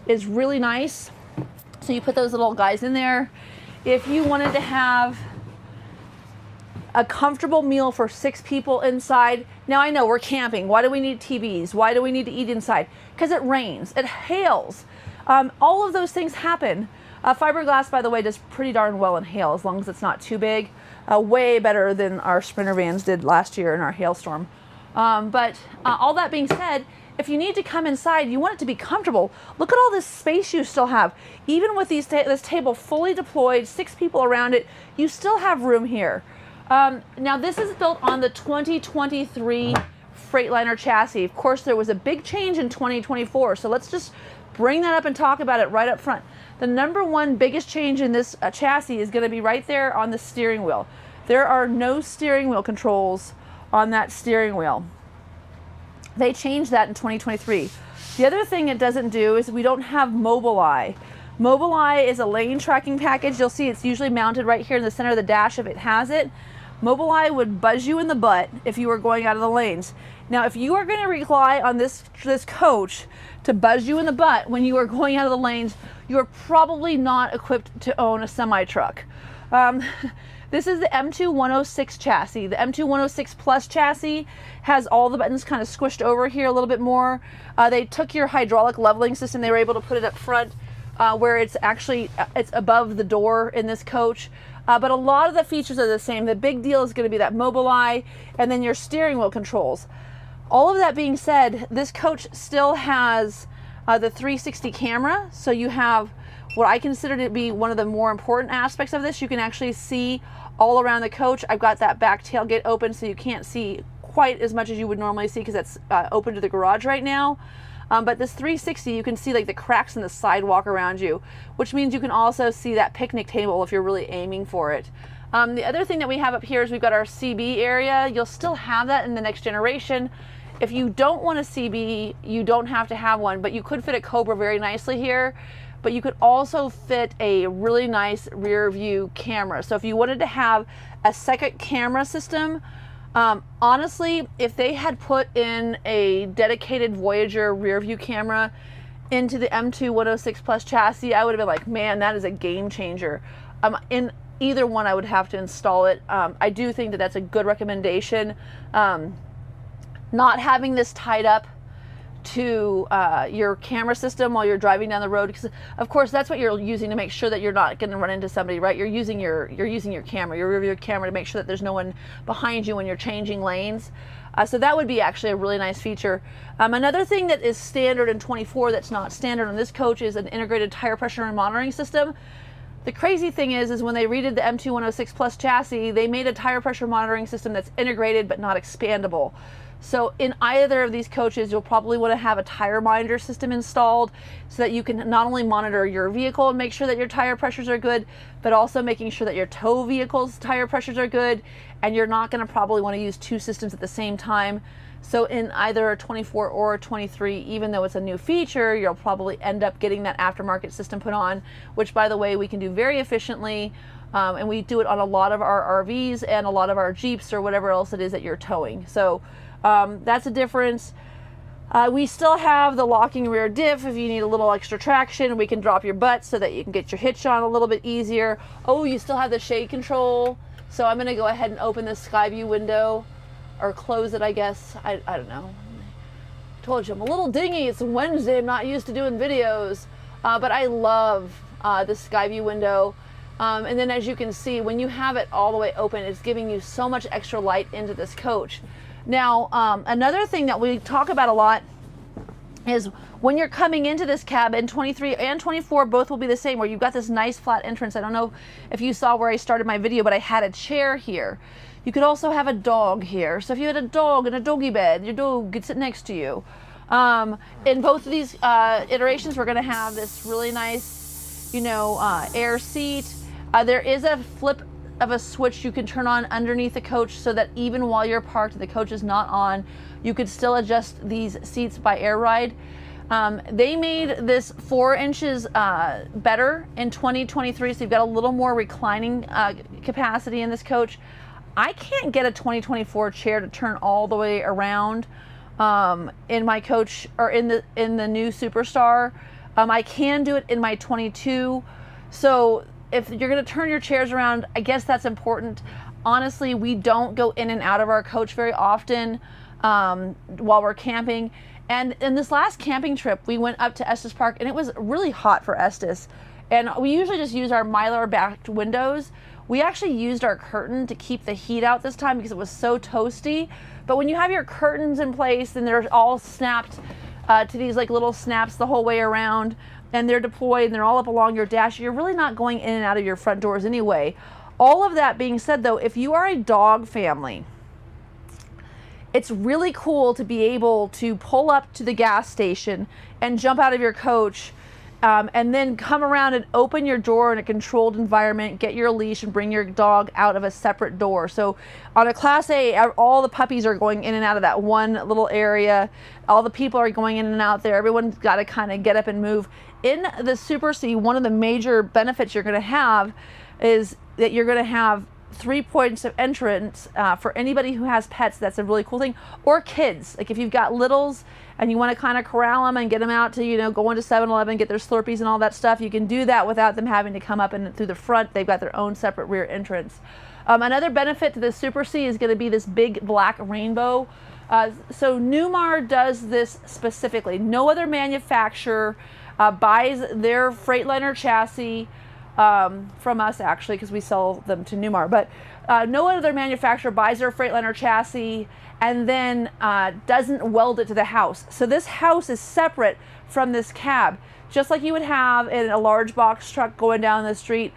is really nice. So you put those little guys in there. If you wanted to have a comfortable meal for 6 people inside. Now I know we're camping. Why do we need TVs? Why do we need to eat inside? Because it rains, it hails. All of those things happen. Fiberglass, by the way, does pretty darn well in hail as long as it's not too big. Way better than our Sprinter vans did last year in our hailstorm. But all that being said, if you need to come inside, you want it to be comfortable. Look at all this space you still have. Even with this table fully deployed, 6 people around it, you still have room here. Now this is built on the 2023 Freightliner chassis. Of course, there was a big change in 2024, so let's just bring that up and talk about it right up front. The number one biggest change in this chassis is going to be right there on the steering wheel. There are no steering wheel controls on that steering wheel. They changed that in 2023. The other thing it doesn't do is we don't have Mobileye. Mobileye is a lane tracking package. You'll see it's usually mounted right here in the center of the dash if it has it. Mobileye would buzz you in the butt if you were going out of the lanes. Now, if you are going to rely on this coach to buzz you in the butt when you are going out of the lanes, you are probably not equipped to own a semi-truck. This is the M2 106 chassis. The M2 106 Plus chassis has all the buttons kind of squished over here a little bit more. They took your hydraulic leveling system. They were able to put it up front where it's actually it's above the door in this coach. But a lot of the features are the same. The big deal is going to be that Mobileye and then your steering wheel controls. All of that being said, this coach still has the 360 camera. So you have what I consider to be one of the more important aspects of this. You can actually see all around the coach. I've got that back tailgate open so you can't see quite as much as you would normally see because that's open to the garage right now. But this 360, you can see like the cracks in the sidewalk around you, which means you can also see that picnic table if you're really aiming for it. The other thing that we have up here is we've got our CB area. You'll still have that in the next generation. If you don't want a CB, you don't have to have one, but you could fit a Cobra very nicely here. But you could also fit a really nice rear view camera. So if you wanted to have a second camera system, honestly, if they had put in a dedicated Voyager rear view camera into the M2 106 Plus chassis, I would have been like, man, that is a game changer. In either one, I would have to install it. I do think that that's a good recommendation. Not having this tied up to your camera system while you're driving down the road, because of course that's what you're using to make sure that you're not going to run into somebody, right? You're using your camera, your rear view camera, to make sure that there's no one behind you when you're changing lanes. So that would be actually a really nice feature. Another thing that is standard in 24 that's not standard on this coach is an integrated tire pressure and monitoring system. The crazy thing is when they redid the M2 106 Plus chassis, they made a tire pressure monitoring system that's integrated but not expandable. So in either of these coaches, you'll probably want to have a tire monitor system installed so that you can not only monitor your vehicle and make sure that your tire pressures are good, but also making sure that your tow vehicle's tire pressures are good, and you're not going to probably want to use two systems at the same time. So in either a 24 or a 23, even though it's a new feature, you'll probably end up getting that aftermarket system put on, which, by the way, we can do very efficiently. And we do it on a lot of our RVs and a lot of our Jeeps or whatever else it is that you're towing. So that's a difference. We still have the locking rear diff if you need a little extra traction. We can drop your butt so that you can get your hitch on a little bit easier. Oh, you still have the shade control. So I'm going to go ahead and open this sky view window, or close it, I guess. I don't know. I told you I'm a little dingy. It's Wednesday. I'm not used to doing videos. But I love this sky view window. And then as you can see, when you have it all the way open, it's giving you so much extra light into this coach. Now, another thing that we talk about a lot is when you're coming into this cab, in 23 and 24, both will be the same, where you've got this nice flat entrance. I don't know if you saw where I started my video, but I had a chair here. You could also have a dog here. So if you had a dog in a doggy bed, your dog could sit next to you. In both of these iterations, we're going to have this really nice, air seat. There is a flip of a switch you can turn on underneath the coach so that even while you're parked and the coach is not on, you could still adjust these seats by air ride. They made this 4 inches better in 2023, so you've got a little more reclining capacity in this coach. I can't get a 2024 chair to turn all the way around in my coach, or in the new Superstar. I can do it in my 22. So if you're going to turn your chairs around, I guess that's important. Honestly, we don't go in and out of our coach very often while we're camping. And in this last camping trip, we went up to Estes Park, and it was really hot for Estes. And we usually just use our Mylar backed windows. We actually used our curtain to keep the heat out this time because it was so toasty. But when you have your curtains in place and they're all snapped to these like little snaps the whole way around, and they're deployed and they're all up along your dash, you're really not going in and out of your front doors anyway. All of that being said, though, if you are a dog family, it's really cool to be able to pull up to the gas station and jump out of your coach and then come around and open your door in a controlled environment, get your leash and bring your dog out of a separate door. So on a Class A, all the puppies are going in and out of that one little area. All the people are going in and out there. Everyone's got to kind of get up and move. In the Super C, one of the major benefits you're going to have is that you're going to have 3 points of entrance for anybody who has pets. That's a really cool thing. Or kids, like if you've got littles and you want to kind of corral them and get them out to, you know, go into 7-Eleven, get their Slurpees and all that stuff, you can do that without them having to come up and through the front. They've got their own separate rear entrance. Another benefit to the Super C is going to be this big black rainbow. So Newmar does this specifically. No other manufacturer buys their Freightliner chassis from us, actually, because we sell them to Newmar, but no other manufacturer buys their Freightliner chassis and then doesn't weld it to the house. So this house is separate from this cab, just like you would have in a large box truck going down the street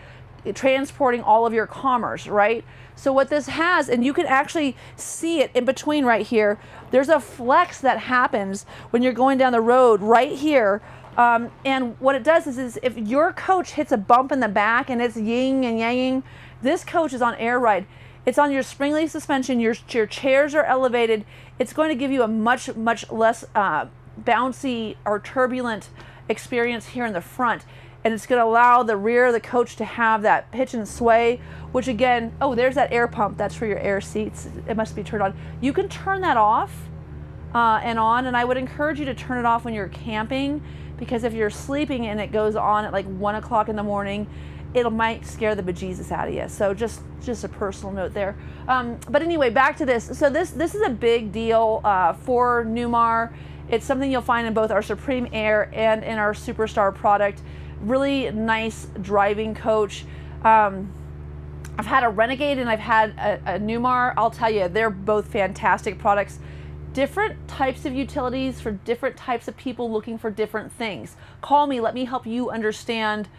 transporting all of your commerce, right? So what this has, and you can actually see it in between right here, there's a flex that happens when you're going down the road right here. And what it does is if your coach hits a bump in the back and it's yin and yang, this coach is on air ride. It's on your spring-loaded suspension. Your chairs are elevated. It's going to give you a much less bouncy or turbulent experience here in the front. And it's going to allow the rear of the coach to have that pitch and sway, which again, oh, there's that air pump. That's for your air seats. It must be turned on. You can turn that off and on, and I would encourage you to turn it off when you're camping, because if you're sleeping and it goes on at like 1 o'clock in the morning, it might scare the bejesus out of you. So just a personal note there. But anyway, back to this. So this is a big deal for Newmar. It's something you'll find in both our Supreme Air and in our Superstar product. Really nice driving coach. I've had a Renegade and I've had a Newmar. I'll tell you, they're both fantastic products. Different types of utilities for different types of people looking for different things. Call me, let me help you understand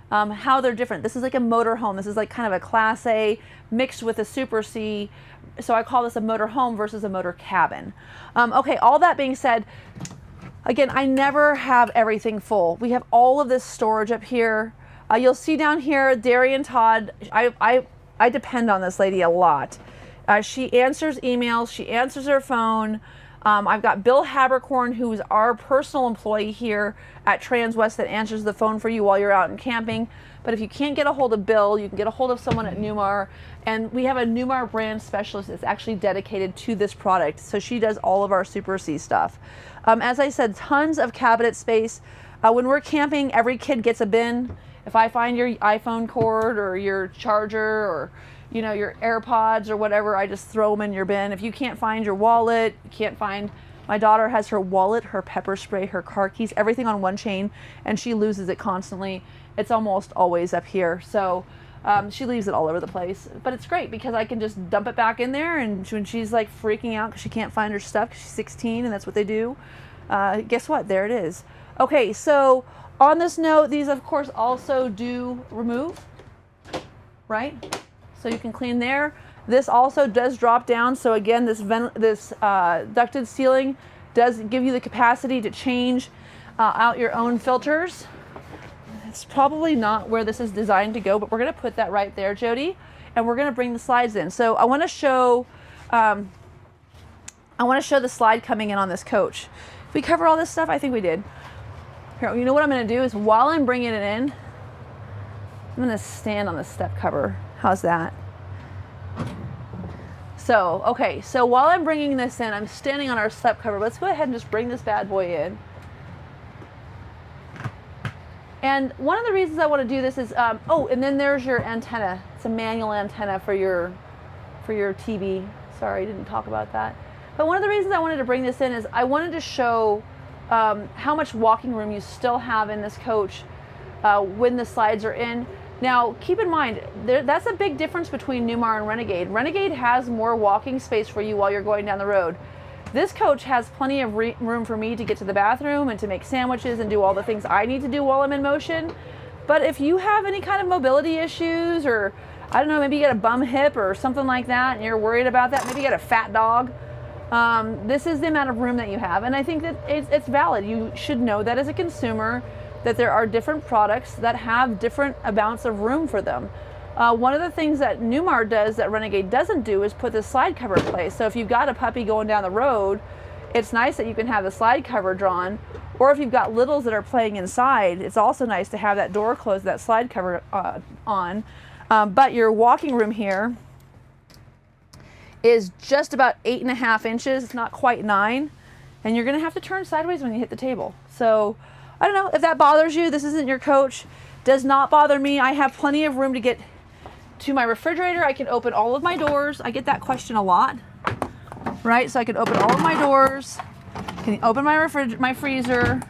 how they're different. This is like a motor home. This is like kind of a Class A mixed with a Super C. So I call this a motor home versus a motor cabin. Okay, all that being said, again, I never have everything full. We have all of this storage up here. You'll see down here, Darian Todd, I depend on this lady a lot. She answers emails, she answers her phone. I've got Bill Habercorn, who's our personal employee here at Transwest, that answers the phone for you while you're out and camping. But if you can't get a hold of Bill, you can get a hold of someone at Newmar. And we have a Newmar brand specialist that's actually dedicated to this product. So she does all of our Super C stuff. As I said, tons of cabinet space. When we're camping, every kid gets a bin. If I find your iPhone cord or your charger or your AirPods or whatever, I just throw them in your bin. If you can't find your wallet, you can't find, my daughter has her wallet, her pepper spray, her car keys, everything on one chain, and she loses it constantly. It's almost always up here. So she leaves it all over the place, but it's great because I can just dump it back in there, and when she's like freaking out because she can't find her stuff, 'cause she's 16 and that's what they do, guess what? There it is. Okay, so on this note, these of course also do remove, right? So you can clean there. This also does drop down. So again, this ducted ceiling does give you the capacity to change out your own filters. It's probably not where this is designed to go, but we're gonna put that right there, Jody, and we're gonna bring the slides in. So I wanna show the slide coming in on this coach. Did we cover all this stuff? I think we did. Here, you know what I'm gonna do is while I'm bringing it in, I'm gonna stand on the step cover. How's that? So, okay, so while I'm bringing this in, I'm standing on our step cover. Let's go ahead and just bring this bad boy in. And one of the reasons I want to do this is, oh, and then there's your antenna. It's a manual antenna for your TV. Sorry, I didn't talk about that. But one of the reasons I wanted to bring this in is I wanted to show how much walking room you still have in this coach when the slides are in. Now, keep in mind, that's a big difference between Newmar and Renegade. Renegade has more walking space for you while you're going down the road. This coach has plenty of room for me to get to the bathroom and to make sandwiches and do all the things I need to do while I'm in motion. But if you have any kind of mobility issues, or I don't know, maybe you got a bum hip or something like that and you're worried about that, maybe you got a fat dog, this is the amount of room that you have. And I think that it's valid. You should know that as a consumer, that there are different products that have different amounts of room for them. One of the things that Newmar does that Renegade doesn't do is put the slide cover in place. So if you've got a puppy going down the road, it's nice that you can have the slide cover drawn. Or if you've got littles that are playing inside, it's also nice to have that door closed, that slide cover on. But your walking room here is just about 8.5 inches. It's not quite 9. And you're gonna have to turn sideways when you hit the table. So I don't know if that bothers you. This isn't your coach. Does not bother me. I have plenty of room to get to my refrigerator. I can open all of my doors. I get that question a lot, right? So I can open all of my doors. I can open my freezer.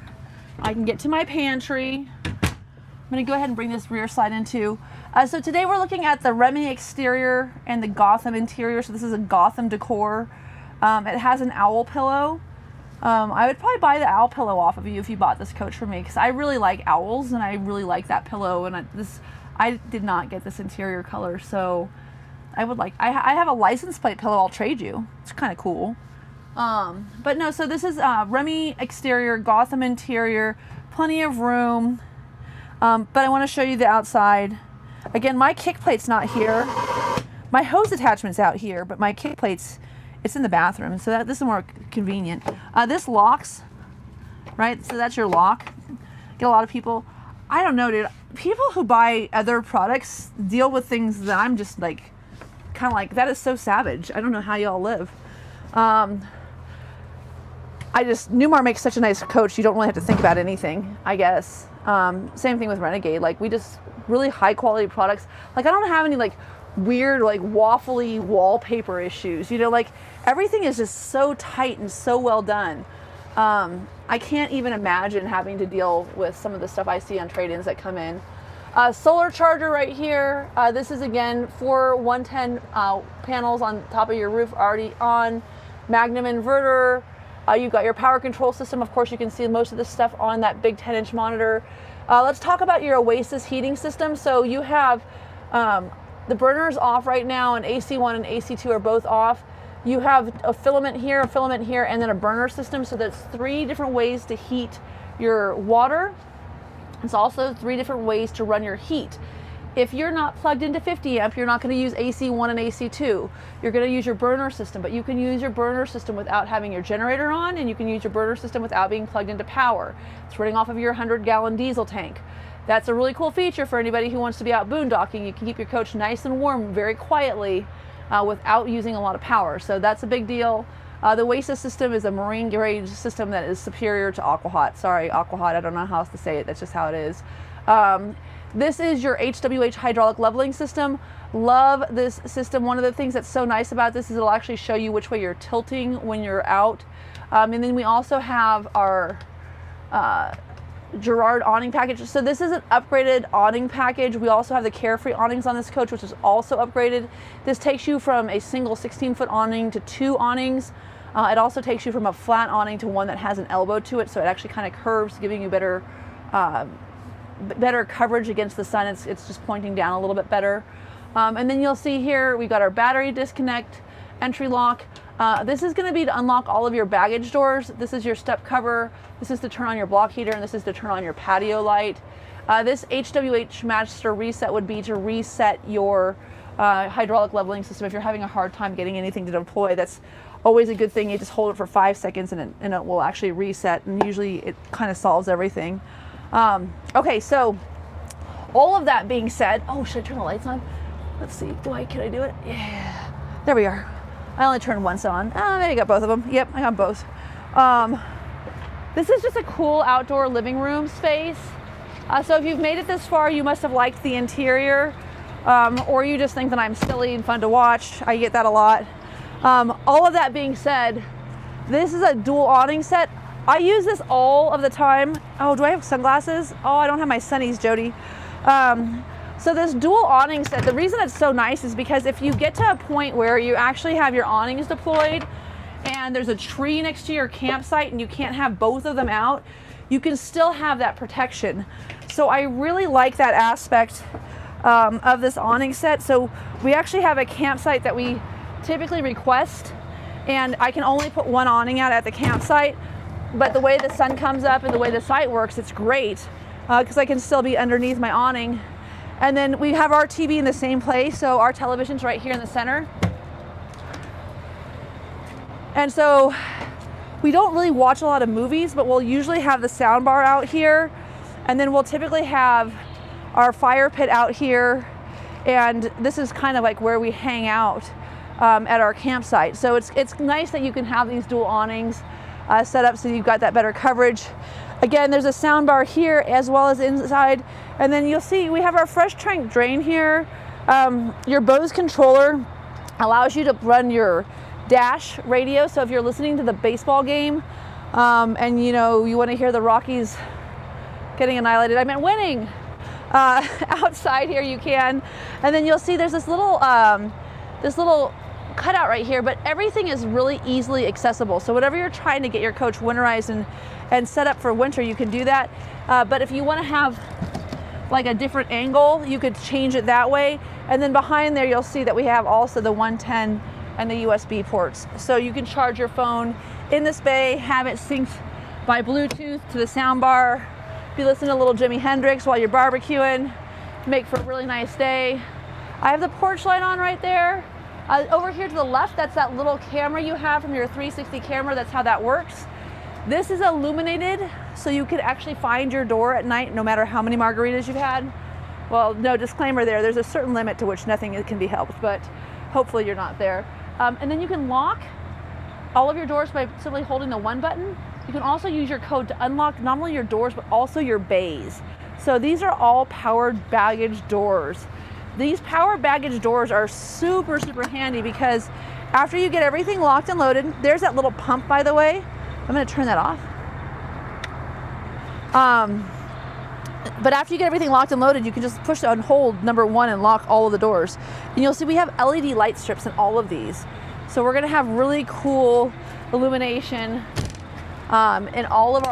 I can get to my pantry. I'm gonna go ahead and bring this rear slide in too. So today we're looking at the Remy exterior and the Gotham interior. So this is a Gotham decor. It has an owl pillow. I would probably buy the owl pillow off of you if you bought this coach for me, because I really like owls and I really like that pillow. And I did not get this interior color, so I would like. I have a license plate pillow. I'll trade you. It's kind of cool. But no. So this is Remy exterior, Gotham interior, plenty of room. But I want to show you the outside. Again, my kick plate's not here. My hose attachment's out here, but my kick plate's, it's in the bathroom, so this is more convenient. This locks, right? So that's your lock. Get a lot of people, I don't know, dude. People who buy other products deal with things that I'm just like, kind of like, that is so savage. I don't know how y'all live. Newmar makes such a nice coach, you don't really have to think about anything, I guess. Same thing with Renegade. Like, we just, really high quality products. Like, I don't have any like weird, like waffly wallpaper issues, you know, like everything is just so tight and so well done. I can't even imagine having to deal with some of the stuff I see on trade-ins that come in. Solar charger right here. This is again 4 110 panels on top of your roof already on. Magnum inverter. You've got your power control system. Of course, you can see most of this stuff on that big 10-inch monitor. Let's talk about your Oasis heating system. So you have the burners off right now, and AC1 and AC2 are both off. You have a filament here, and then a burner system. So that's 3 different ways to heat your water. It's also 3 different ways to run your heat. If you're not plugged into 50 amp, you're not going to use AC1 and AC2. You're going to use your burner system, but you can use your burner system without having your generator on, and you can use your burner system without being plugged into power. It's running off of your 100-gallon diesel tank. That's a really cool feature for anybody who wants to be out boondocking. You can keep your coach nice and warm very quietly without using a lot of power. So that's a big deal. The Oasis system is a marine grade system that is superior to AquaHot. Sorry, AquaHot, I don't know how else to say it. That's just how it is. This is your HWH hydraulic leveling system. Love this system. One of the things that's so nice about this is it'll actually show you which way you're tilting when you're out. And then we also have our Girard awning package. So this is an upgraded awning package. We also have the Carefree awnings on this coach, which is also upgraded. This takes you from a single 16-foot awning to 2 awnings. It also takes you from a flat awning to one that has an elbow to it, so it actually kind of curves, giving you better coverage against the sun. It's just pointing down a little bit better. And then you'll see here we've got our battery disconnect, entry lock. This is going to be to unlock all of your baggage doors. This is your step cover. This is to turn on your block heater, and this is to turn on your patio light. This HWH master reset would be to reset your hydraulic leveling system. If you're having a hard time getting anything to deploy, that's always a good thing. You just hold it for 5 seconds and it will actually reset, and usually it kind of solves everything. Okay, so all of that being said, oh, should I turn the lights on? Let's see, can I do it? Yeah, there we are. I only turned once on. Maybe I got both of them. Yep, I got both. This is just a cool outdoor living room space. So if you've made it this far, you must have liked the interior, or you just think that I'm silly and fun to watch. I get that a lot. All of that being said, this is a dual awning set. I use this all of the time. Oh, do I have sunglasses? Oh, I don't have my sunnies, Jody. So this dual awning set, the reason it's so nice is because if you get to a point where you actually have your awnings deployed and there's a tree next to your campsite and you can't have both of them out, you can still have that protection. So I really like that aspect of this awning set. So we actually have a campsite that we typically request, and I can only put one awning out at the campsite. But the way the sun comes up and the way the site works, it's great because I can still be underneath my awning. And then we have our TV in the same place, so our television's right here in the center. And so we don't really watch a lot of movies, but we'll usually have the sound bar out here, and then we'll typically have our fire pit out here, and this is kind of like where we hang out at our campsite. So it's nice that you can have these dual awnings set up so you've got that better coverage. Again, there's a sound bar here as well as inside, and then you'll see we have our fresh tank drain here. Your Bose controller allows you to run your dash radio, so if you're listening to the baseball game and you know you want to hear the Rockies getting annihilated, I meant winning, outside here you can. And then you'll see there's this little cutout right here, but everything is really easily accessible. So whatever you're trying to get your coach winterized and set up for winter, you can do that. But if you want to have like a different angle, you could change it that way. And then behind there you'll see that we have also the 110 and the USB ports. So you can charge your phone in this bay, have it synced by Bluetooth to the sound bar, be listening to a little Jimi Hendrix while you're barbecuing, make for a really nice day. I have the porch light on right there. Over here to the left, that's that little camera you have from your 360 camera. That's how that works. This is illuminated, so you can actually find your door at night no matter how many margaritas you've had. Well, no, disclaimer there, there's a certain limit to which nothing can be helped, but hopefully you're not there. And then you can lock all of your doors by simply holding the one button. You can also use your code to unlock not only your doors, but also your bays. So these are all powered baggage doors. These powered baggage doors are super, super handy because after you get everything locked and loaded, there's that little pump, by the way. I'm gonna turn that off. But after you get everything locked and loaded, you can just push on hold number one and lock all of the doors. And you'll see we have LED light strips in all of these. So we're gonna have really cool illumination in all of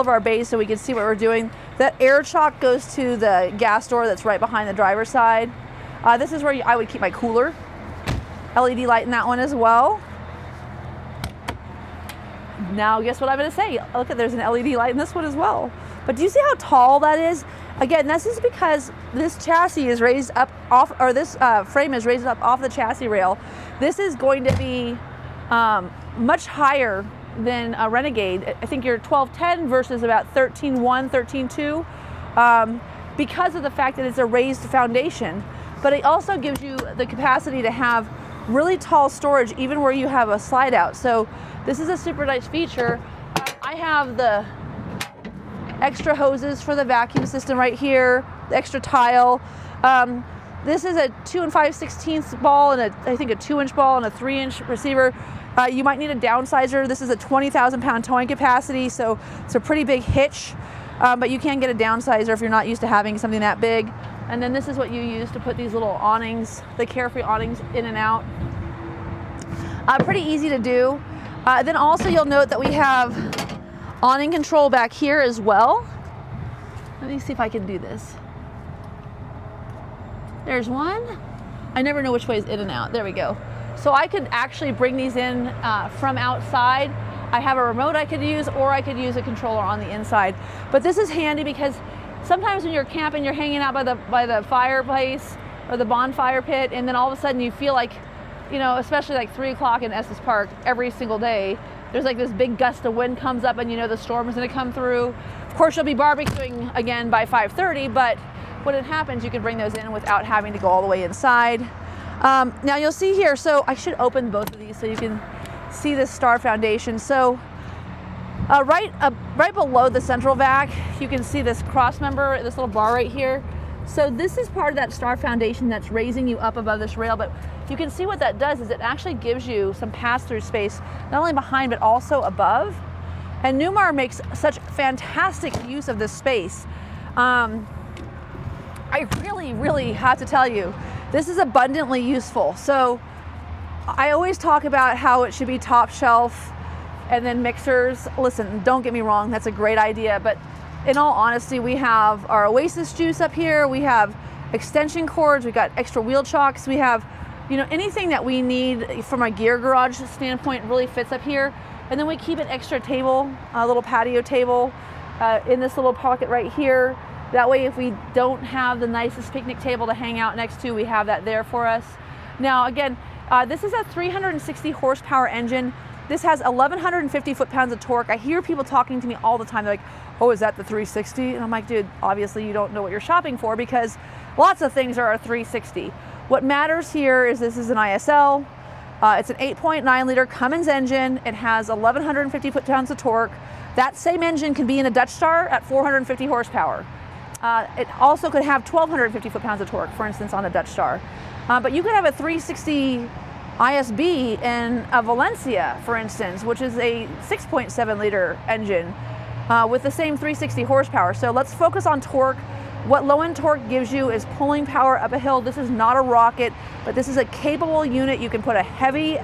our bays so we can see what we're doing. That air shock goes to the gas door that's right behind the driver's side. This is where I would keep my cooler. LED light in that one as well. Now guess what I'm gonna say? Look, there's an LED light in this one as well. But do you see how tall that is? Again, this is because this chassis is raised up off, or this frame is raised up off the chassis rail. This is going to be much higher than a Renegade. I think you're 1210 versus about 13.1, 13.2, because of the fact that it's a raised foundation. But it also gives you the capacity to have really tall storage even where you have a slide out. So this is a super nice feature. I have the extra hoses for the vacuum system right here, the extra tile. This is a 2 5/16 ball and I think a 2-inch ball and a 3-inch receiver. You might need a downsizer. This is a 20,000 pound towing capacity, so it's a pretty big hitch, but you can get a downsizer if you're not used to having something that big. And then this is what you use to put these little awnings, the Carefree awnings, in and out. Pretty easy to do. Then also you'll note that we have awning control back here as well. Let me see if I can do this. There's one. I never know which way is in and out. There we go. So I could actually bring these in from outside. I have a remote I could use, or I could use a controller on the inside. But this is handy because sometimes when you're camping, you're hanging out by the fireplace or the bonfire pit, and then all of a sudden you feel like, you know, especially like 3 o'clock in Estes Park every single day, there's like this big gust of wind comes up and you know the storm is gonna come through. Of course you'll be barbecuing again by 5:30, but when it happens you can bring those in without having to go all the way inside. Now you'll see here, so I should open both of these so you can see this star foundation. So right below the central vac, you can see this cross member, this little bar right here. So this is part of that star foundation that's raising you up above this rail, but you can see what that does is it actually gives you some pass-through space, not only behind, but also above. And Newmar makes such fantastic use of this space. I really have to tell you, this is abundantly useful. So I always talk about how it should be top shelf and then mixers. Listen, don't get me wrong, that's a great idea, but in all honesty, we have our Oasis juice up here, we have extension cords, we've got extra wheel chocks, we have, you know, anything that we need from a gear garage standpoint really fits up here. And then we keep an extra table, a little patio table, in this little pocket right here. That way, if we don't have the nicest picnic table to hang out next to, we have that there for us. Now, again, this is a 360 horsepower engine. This has 1,150 foot-pounds of torque. I hear people talking to me all the time. They're like, oh, is that the 360? And I'm like, dude, obviously you don't know what you're shopping for, because lots of things are a 360. What matters here is this is an ISL. It's an 8.9 liter Cummins engine. It has 1,150 foot-pounds of torque. That same engine can be in a Dutch Star at 450 horsepower. It also could have 1,250 foot-pounds of torque, for instance, on a Dutch Star. But you could have a 360 ISB in a Valencia, for instance, which is a 6.7 liter engine with the same 360 horsepower. So let's focus on torque. What low-end torque gives you is pulling power up a hill. This is not a rocket, but this is a capable unit. You can put a heavy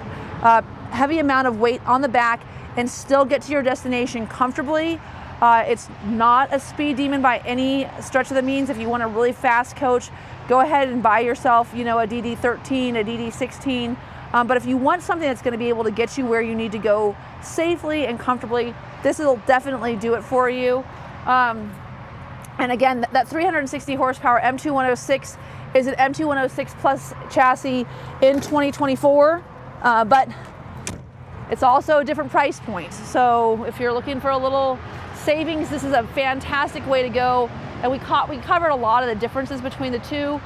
amount of weight on the back and still get to your destination comfortably. It's not a speed demon by any stretch of the means. If you want a really fast coach, go ahead and buy yourself, you know, a DD13, a DD16. But if you want something that's going to be able to get you where you need to go safely and comfortably, this will definitely do it for you. And again, that 360 horsepower M2 is an M2 Plus chassis in 2024, but it's also a different price point. So if you're looking for a little savings, this is a fantastic way to go. And we covered a lot of the differences between the two.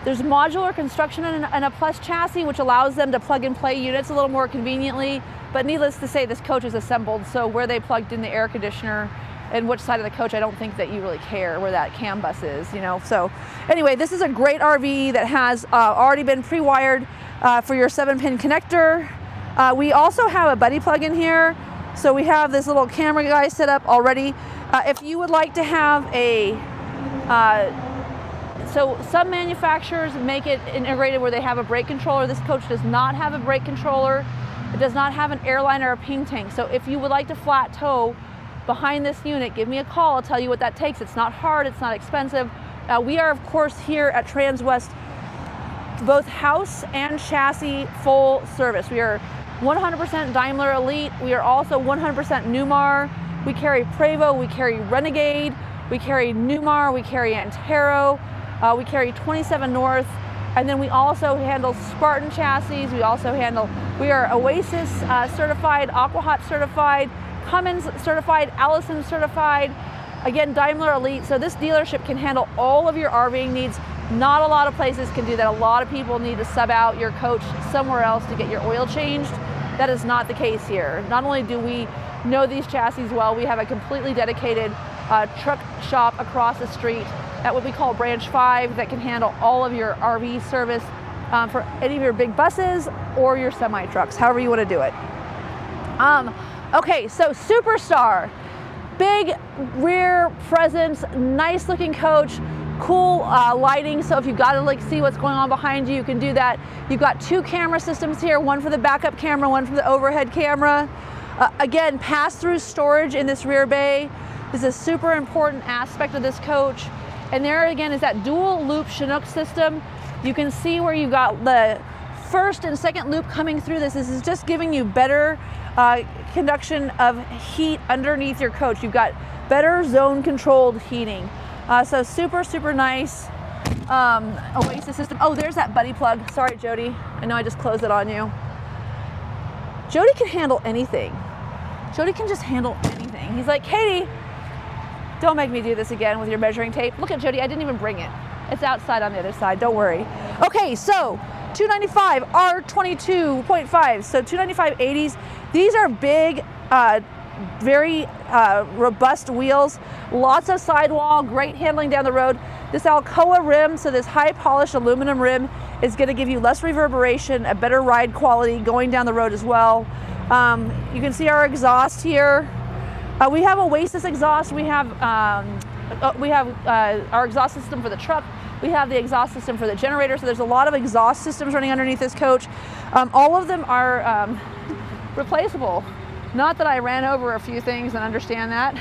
There's modular construction in a Plus chassis, which allows them to plug and play units a little more conveniently. But needless to say, this coach is assembled, so where they plugged in the air conditioner and which side of the coach, I don't think that you really care where that CAN bus is, you know. So anyway, this is a great RV that has already been pre-wired for your 7-pin connector. We also have a buddy plug in here. So we have this little camera guy set up already. If you would like to have a, so some manufacturers make it integrated where they have a brake controller. This coach does not have a brake controller. It does not have an airline or a ping tank. So if you would like to flat tow behind this unit, give me a call. I'll tell you what that takes. It's not hard, it's not expensive. We are, of course, here at Transwest, both house and chassis full service. We are 100% Daimler Elite. We are also 100% Newmar. We carry Prevost, we carry Renegade, we carry Newmar, we carry Antero, we carry 27 North, and then we also handle Spartan chassis. We are Oasis certified, Aquahot certified, Cummins certified, Alison certified, again, Daimler Elite. So this dealership can handle all of your RVing needs. Not a lot of places can do that. A lot of people need to sub out your coach somewhere else to get your oil changed. That is not the case here. Not only do we know these chassis well, we have a completely dedicated truck shop across the street at what we call Branch 5 that can handle all of your RV service for any of your big buses or your semi trucks, however you want to do it. Okay, so Superstar, big rear presence, nice looking coach, cool lighting. So if you've got to like see what's going on behind you, you can do that. You've got 2 camera systems here, one for the backup camera, one for the overhead camera. Again, pass-through storage in this rear bay is a super important aspect of this coach. And there again is that dual loop Chinook system. You can see where you've got the first and second loop coming through this. This is just giving you better conduction of heat underneath your coach. You've got better zone controlled heating. So super, super nice Oasis system. Oh, there's that buddy plug. Sorry, Jody. I know I just closed it on you. Jody can handle anything. Jody can just handle anything. He's like, Katie, don't make me do this again with your measuring tape. Look at Jody, I didn't even bring it. It's outside on the other side, don't worry. Okay, so 295 R22.5, so 295 80s. These are big, very robust wheels, lots of sidewall, great handling down the road. This Alcoa rim, so this high polished aluminum rim, is going to give you less reverberation, a better ride quality going down the road as well. You can see our exhaust here. We have Oasis exhaust. We have our exhaust system for the truck. We have the exhaust system for the generator. So there's a lot of exhaust systems running underneath this coach. All of them are replaceable. Not that I ran over a few things and understand that.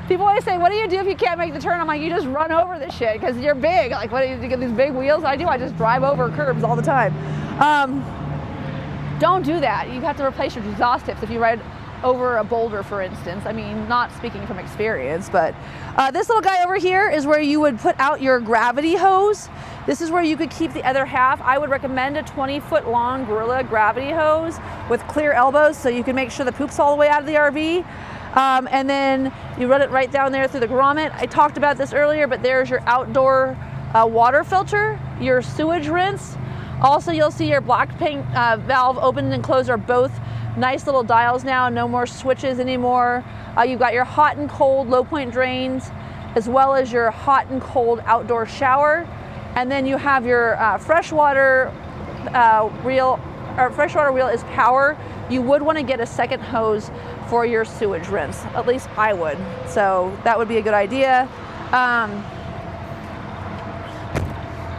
People always say, what do you do if you can't make the turn? I'm like, you just run over this shit because you're big. Like, what do you get these big wheels? I just drive over curbs all the time. Don't do that. You have to replace your exhaust tips. If you ride over a boulder, for instance. I mean, not speaking from experience, but this little guy over here is where you would put out your gravity hose. This is where you could keep the other half. I would recommend a 20-foot long Gorilla gravity hose with clear elbows so you can make sure the poop's all the way out of the RV. And then you run it right down there through the grommet. I talked about this earlier, but there's your outdoor water filter, your sewage rinse. Also, you'll see your black paint valve open and closed are both nice little dials now, no more switches anymore. You've got your hot and cold low point drains, as well as your hot and cold outdoor shower. And then you have your freshwater reel, or freshwater wheel is power. You would want to get a second hose for your sewage rinse. At least I would. So that would be a good idea.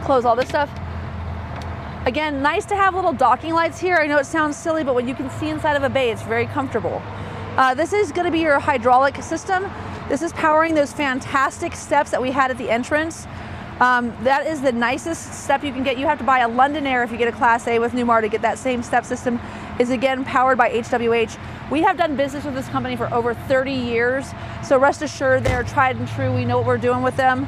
Close all this stuff. Again, nice to have little docking lights here. I know it sounds silly, but when you can see inside of a bay, it's very comfortable. This is going to be your hydraulic system. This is powering those fantastic steps that we had at the entrance. That is the nicest step you can get. You have to buy a London Air if you get a Class A with Newmar to get that same step system. Is again powered by HWH. We have done business with this company for over 30 years, so rest assured they are tried and true. We know what we're doing with them.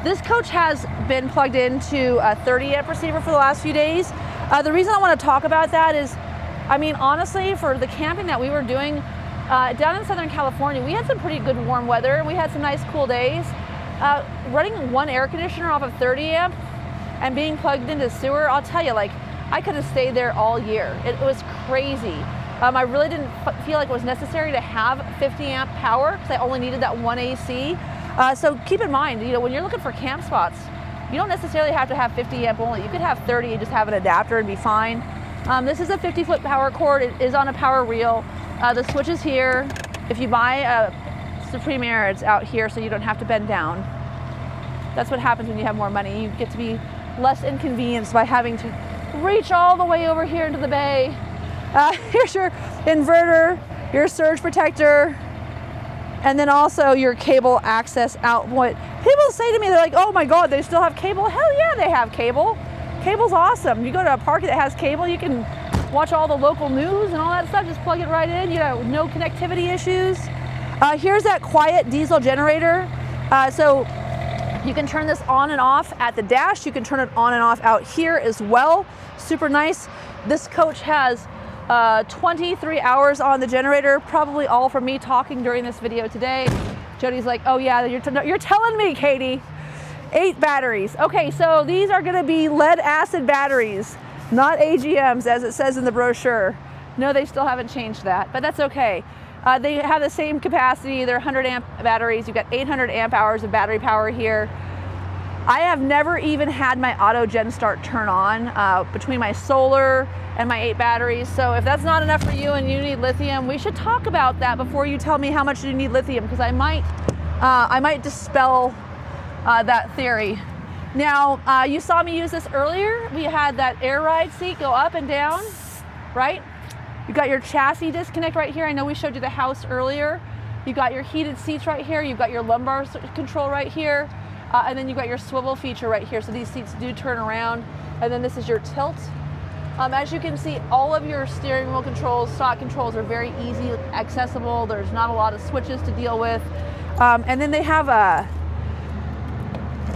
This coach has been plugged into a 30 amp receiver for the last few days. The reason I want to talk about that is, I mean, honestly, for the camping that we were doing down in Southern California, we had some pretty good warm weather and we had some nice cool days. Running one air conditioner off of 30 amp and being plugged into sewer, I'll tell you, like, I could have stayed there all year. It was crazy. I really didn't feel like it was necessary to have 50 amp power because I only needed that one AC. So keep in mind, you know, when you're looking for camp spots, you don't necessarily have to have 50 amp only. You could have 30 and just have an adapter and be fine. This is a 50-foot power cord. It is on a power reel. The switch is here. If you buy a Supreme Air, it's out here so you don't have to bend down. That's what happens when you have more money. You get to be less inconvenienced by having to reach all the way over here into the bay. Here's your inverter, your surge protector, and then also your cable access output. People say to me, they're like, oh my God, they still have cable? Hell yeah, they have cable. Cable's awesome. You go to a park that has cable, you can watch all the local news and all that stuff, just plug it right in, you know, no connectivity issues. Here's that quiet diesel generator. So you can turn this on and off at the dash. You can turn it on and off out here as well. Super nice. This coach has 23 hours on the generator, probably all from me talking during this video today. Jody's like, oh yeah, you're telling me, Katie. 8 batteries. Okay, so these are gonna be lead acid batteries, not AGMs as it says in the brochure. No, they still haven't changed that, but that's okay. They have the same capacity. They're 100 amp batteries. You've got 800 amp hours of battery power here. I have never even had my auto gen start turn on between my solar and my 8 batteries. So if that's not enough for you and you need lithium, we should talk about that before you tell me how much you need lithium, because I might dispel that theory. Now, you saw me use this earlier. We had that air ride seat go up and down, right? You've got your chassis disconnect right here. I know we showed you the house earlier. You've got your heated seats right here. You've got your lumbar control right here. And then you've got your swivel feature right here. So these seats do turn around. And then this is your tilt. As you can see, all of your steering wheel controls, stock controls are very easy, accessible. There's not a lot of switches to deal with. And then they have a,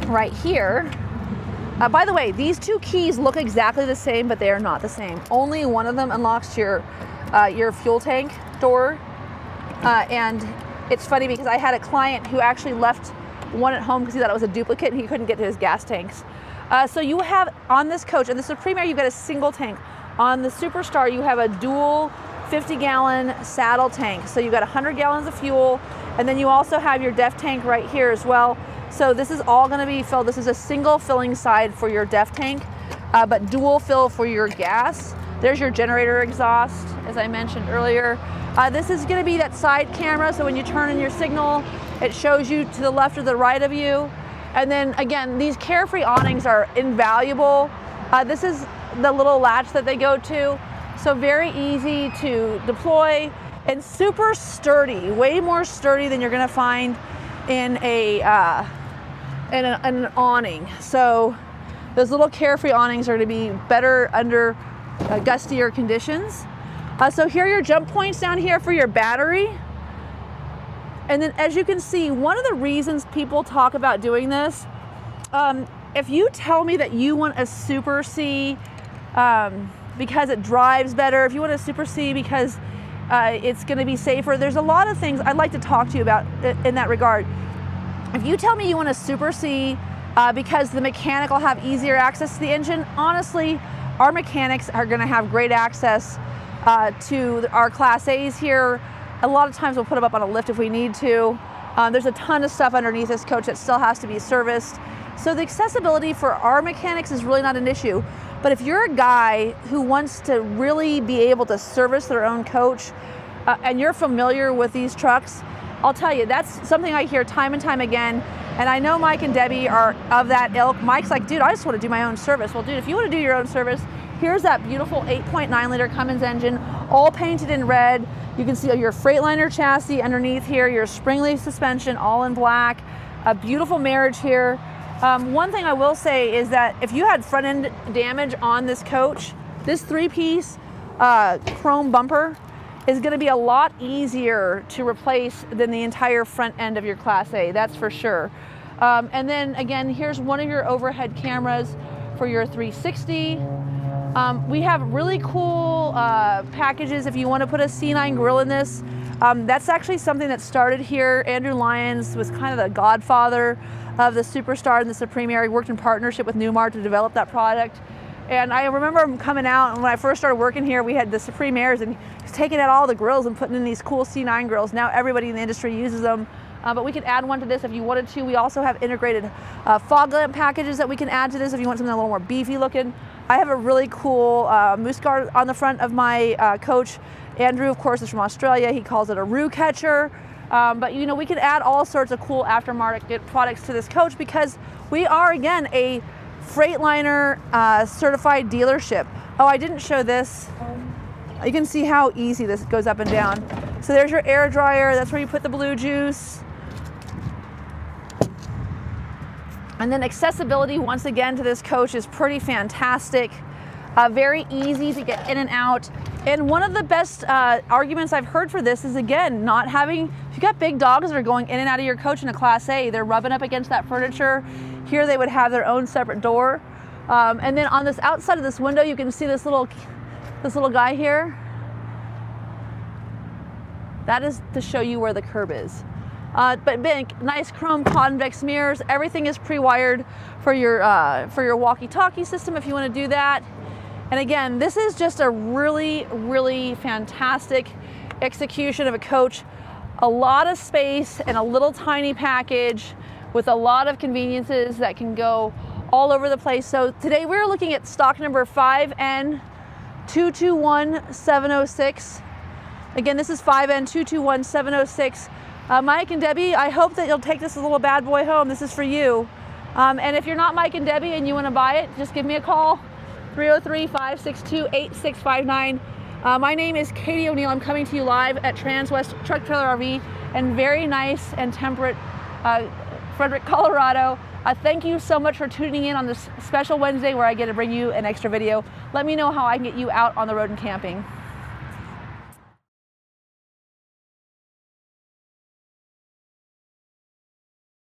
right here. By the way, these 2 keys look exactly the same, but they are not the same. Only one of them unlocks your fuel tank door. And it's funny because I had a client who actually left one at home because he thought it was a duplicate and he couldn't get to his gas tanks. So you have on this coach, and the Supreme Air, you've got a single tank. On the Superstar, you have a dual 50-gallon saddle tank. So you've got 100 gallons of fuel, and then you also have your DEF tank right here as well. So this is all gonna be filled. This is a single filling side for your DEF tank, but dual fill for your gas. There's your generator exhaust, as I mentioned earlier. This is gonna be that side camera, so when you turn in your signal, it shows you to the left or the right of you. And then again, these Carefree awnings are invaluable. This is the little latch that they go to. So very easy to deploy and super sturdy, way more sturdy than you're gonna find in an awning. So those little Carefree awnings are gonna be better under gustier conditions. So here are your jump points down here for your battery. And then as you can see, one of the reasons people talk about doing this, if you tell me that you want a Super C because it drives better, if you want a Super C because it's going to be safer, there's a lot of things I'd like to talk to you about in that regard. If you tell me you want a Super C because the mechanic will have easier access to the engine, honestly, our mechanics are going to have great access to our Class A's here. A lot of times we'll put them up on a lift if we need to. There's a ton of stuff underneath this coach that still has to be serviced. So the accessibility for our mechanics is really not an issue. But if you're a guy who wants to really be able to service their own coach and you're familiar with these trucks, I'll tell you, that's something I hear time and time again. And I know Mike and Debbie are of that ilk. Mike's like, dude, I just want to do my own service. Well, dude, if you want to do your own service, here's that beautiful 8.9 liter Cummins engine, all painted in red. You can see your Freightliner chassis underneath here, your spring-leaf suspension, all in black, a beautiful marriage here. One thing I will say is that if you had front end damage on this coach, this 3-piece chrome bumper is going to be a lot easier to replace than the entire front end of your Class A, that's for sure. And then again, here's one of your overhead cameras for your 360. We have really cool packages if you want to put a C9 grill in this. That's actually something that started here. Andrew Lyons was kind of the godfather of the Superstar and the Supreme Air. He worked in partnership with Newmar to develop that product. And I remember him coming out, and when I first started working here, we had the Supreme Airs, and he's taking out all the grills and putting in these cool C9 grills. Now everybody in the industry uses them. But we could add one to this if you wanted to. We also have integrated fog lamp packages that we can add to this if you want something a little more beefy looking. I have a really cool moose guard on the front of my coach. Andrew, of course, is from Australia. He calls it a roo catcher. But you know, we can add all sorts of cool aftermarket products to this coach because we are, again, a Freightliner certified dealership. Oh, I didn't show this. You can see how easy this goes up and down. So there's your air dryer. That's where you put the blue juice. And then accessibility, once again, to this coach is pretty fantastic. Very easy to get in and out. And one of the best arguments I've heard for this is, again, not having, if you got big dogs that are going in and out of your coach in a Class A, they're rubbing up against that furniture. Here they would have their own separate door. And then on this outside of this window, you can see this little guy here. That is to show you where the curb is. But big, nice chrome convex mirrors. Everything is pre-wired for your walkie-talkie system if you want to do that. And again, this is just a really, really fantastic execution of a coach. A lot of space and a little tiny package with a lot of conveniences that can go all over the place. So today we're looking at stock number 5N221706. Again, this is 5N221706. Mike and Debbie, I hope that you'll take this little bad boy home. This is for you. And if you're not Mike and Debbie and you want to buy it, just give me a call, 303-562-8659. My name is Katie O'Neill. I'm coming to you live at Transwest Truck Trailer RV in very nice and temperate Frederick, Colorado. Thank you so much for tuning in on this special Wednesday where I get to bring you an extra video. Let me know how I can get you out on the road and camping.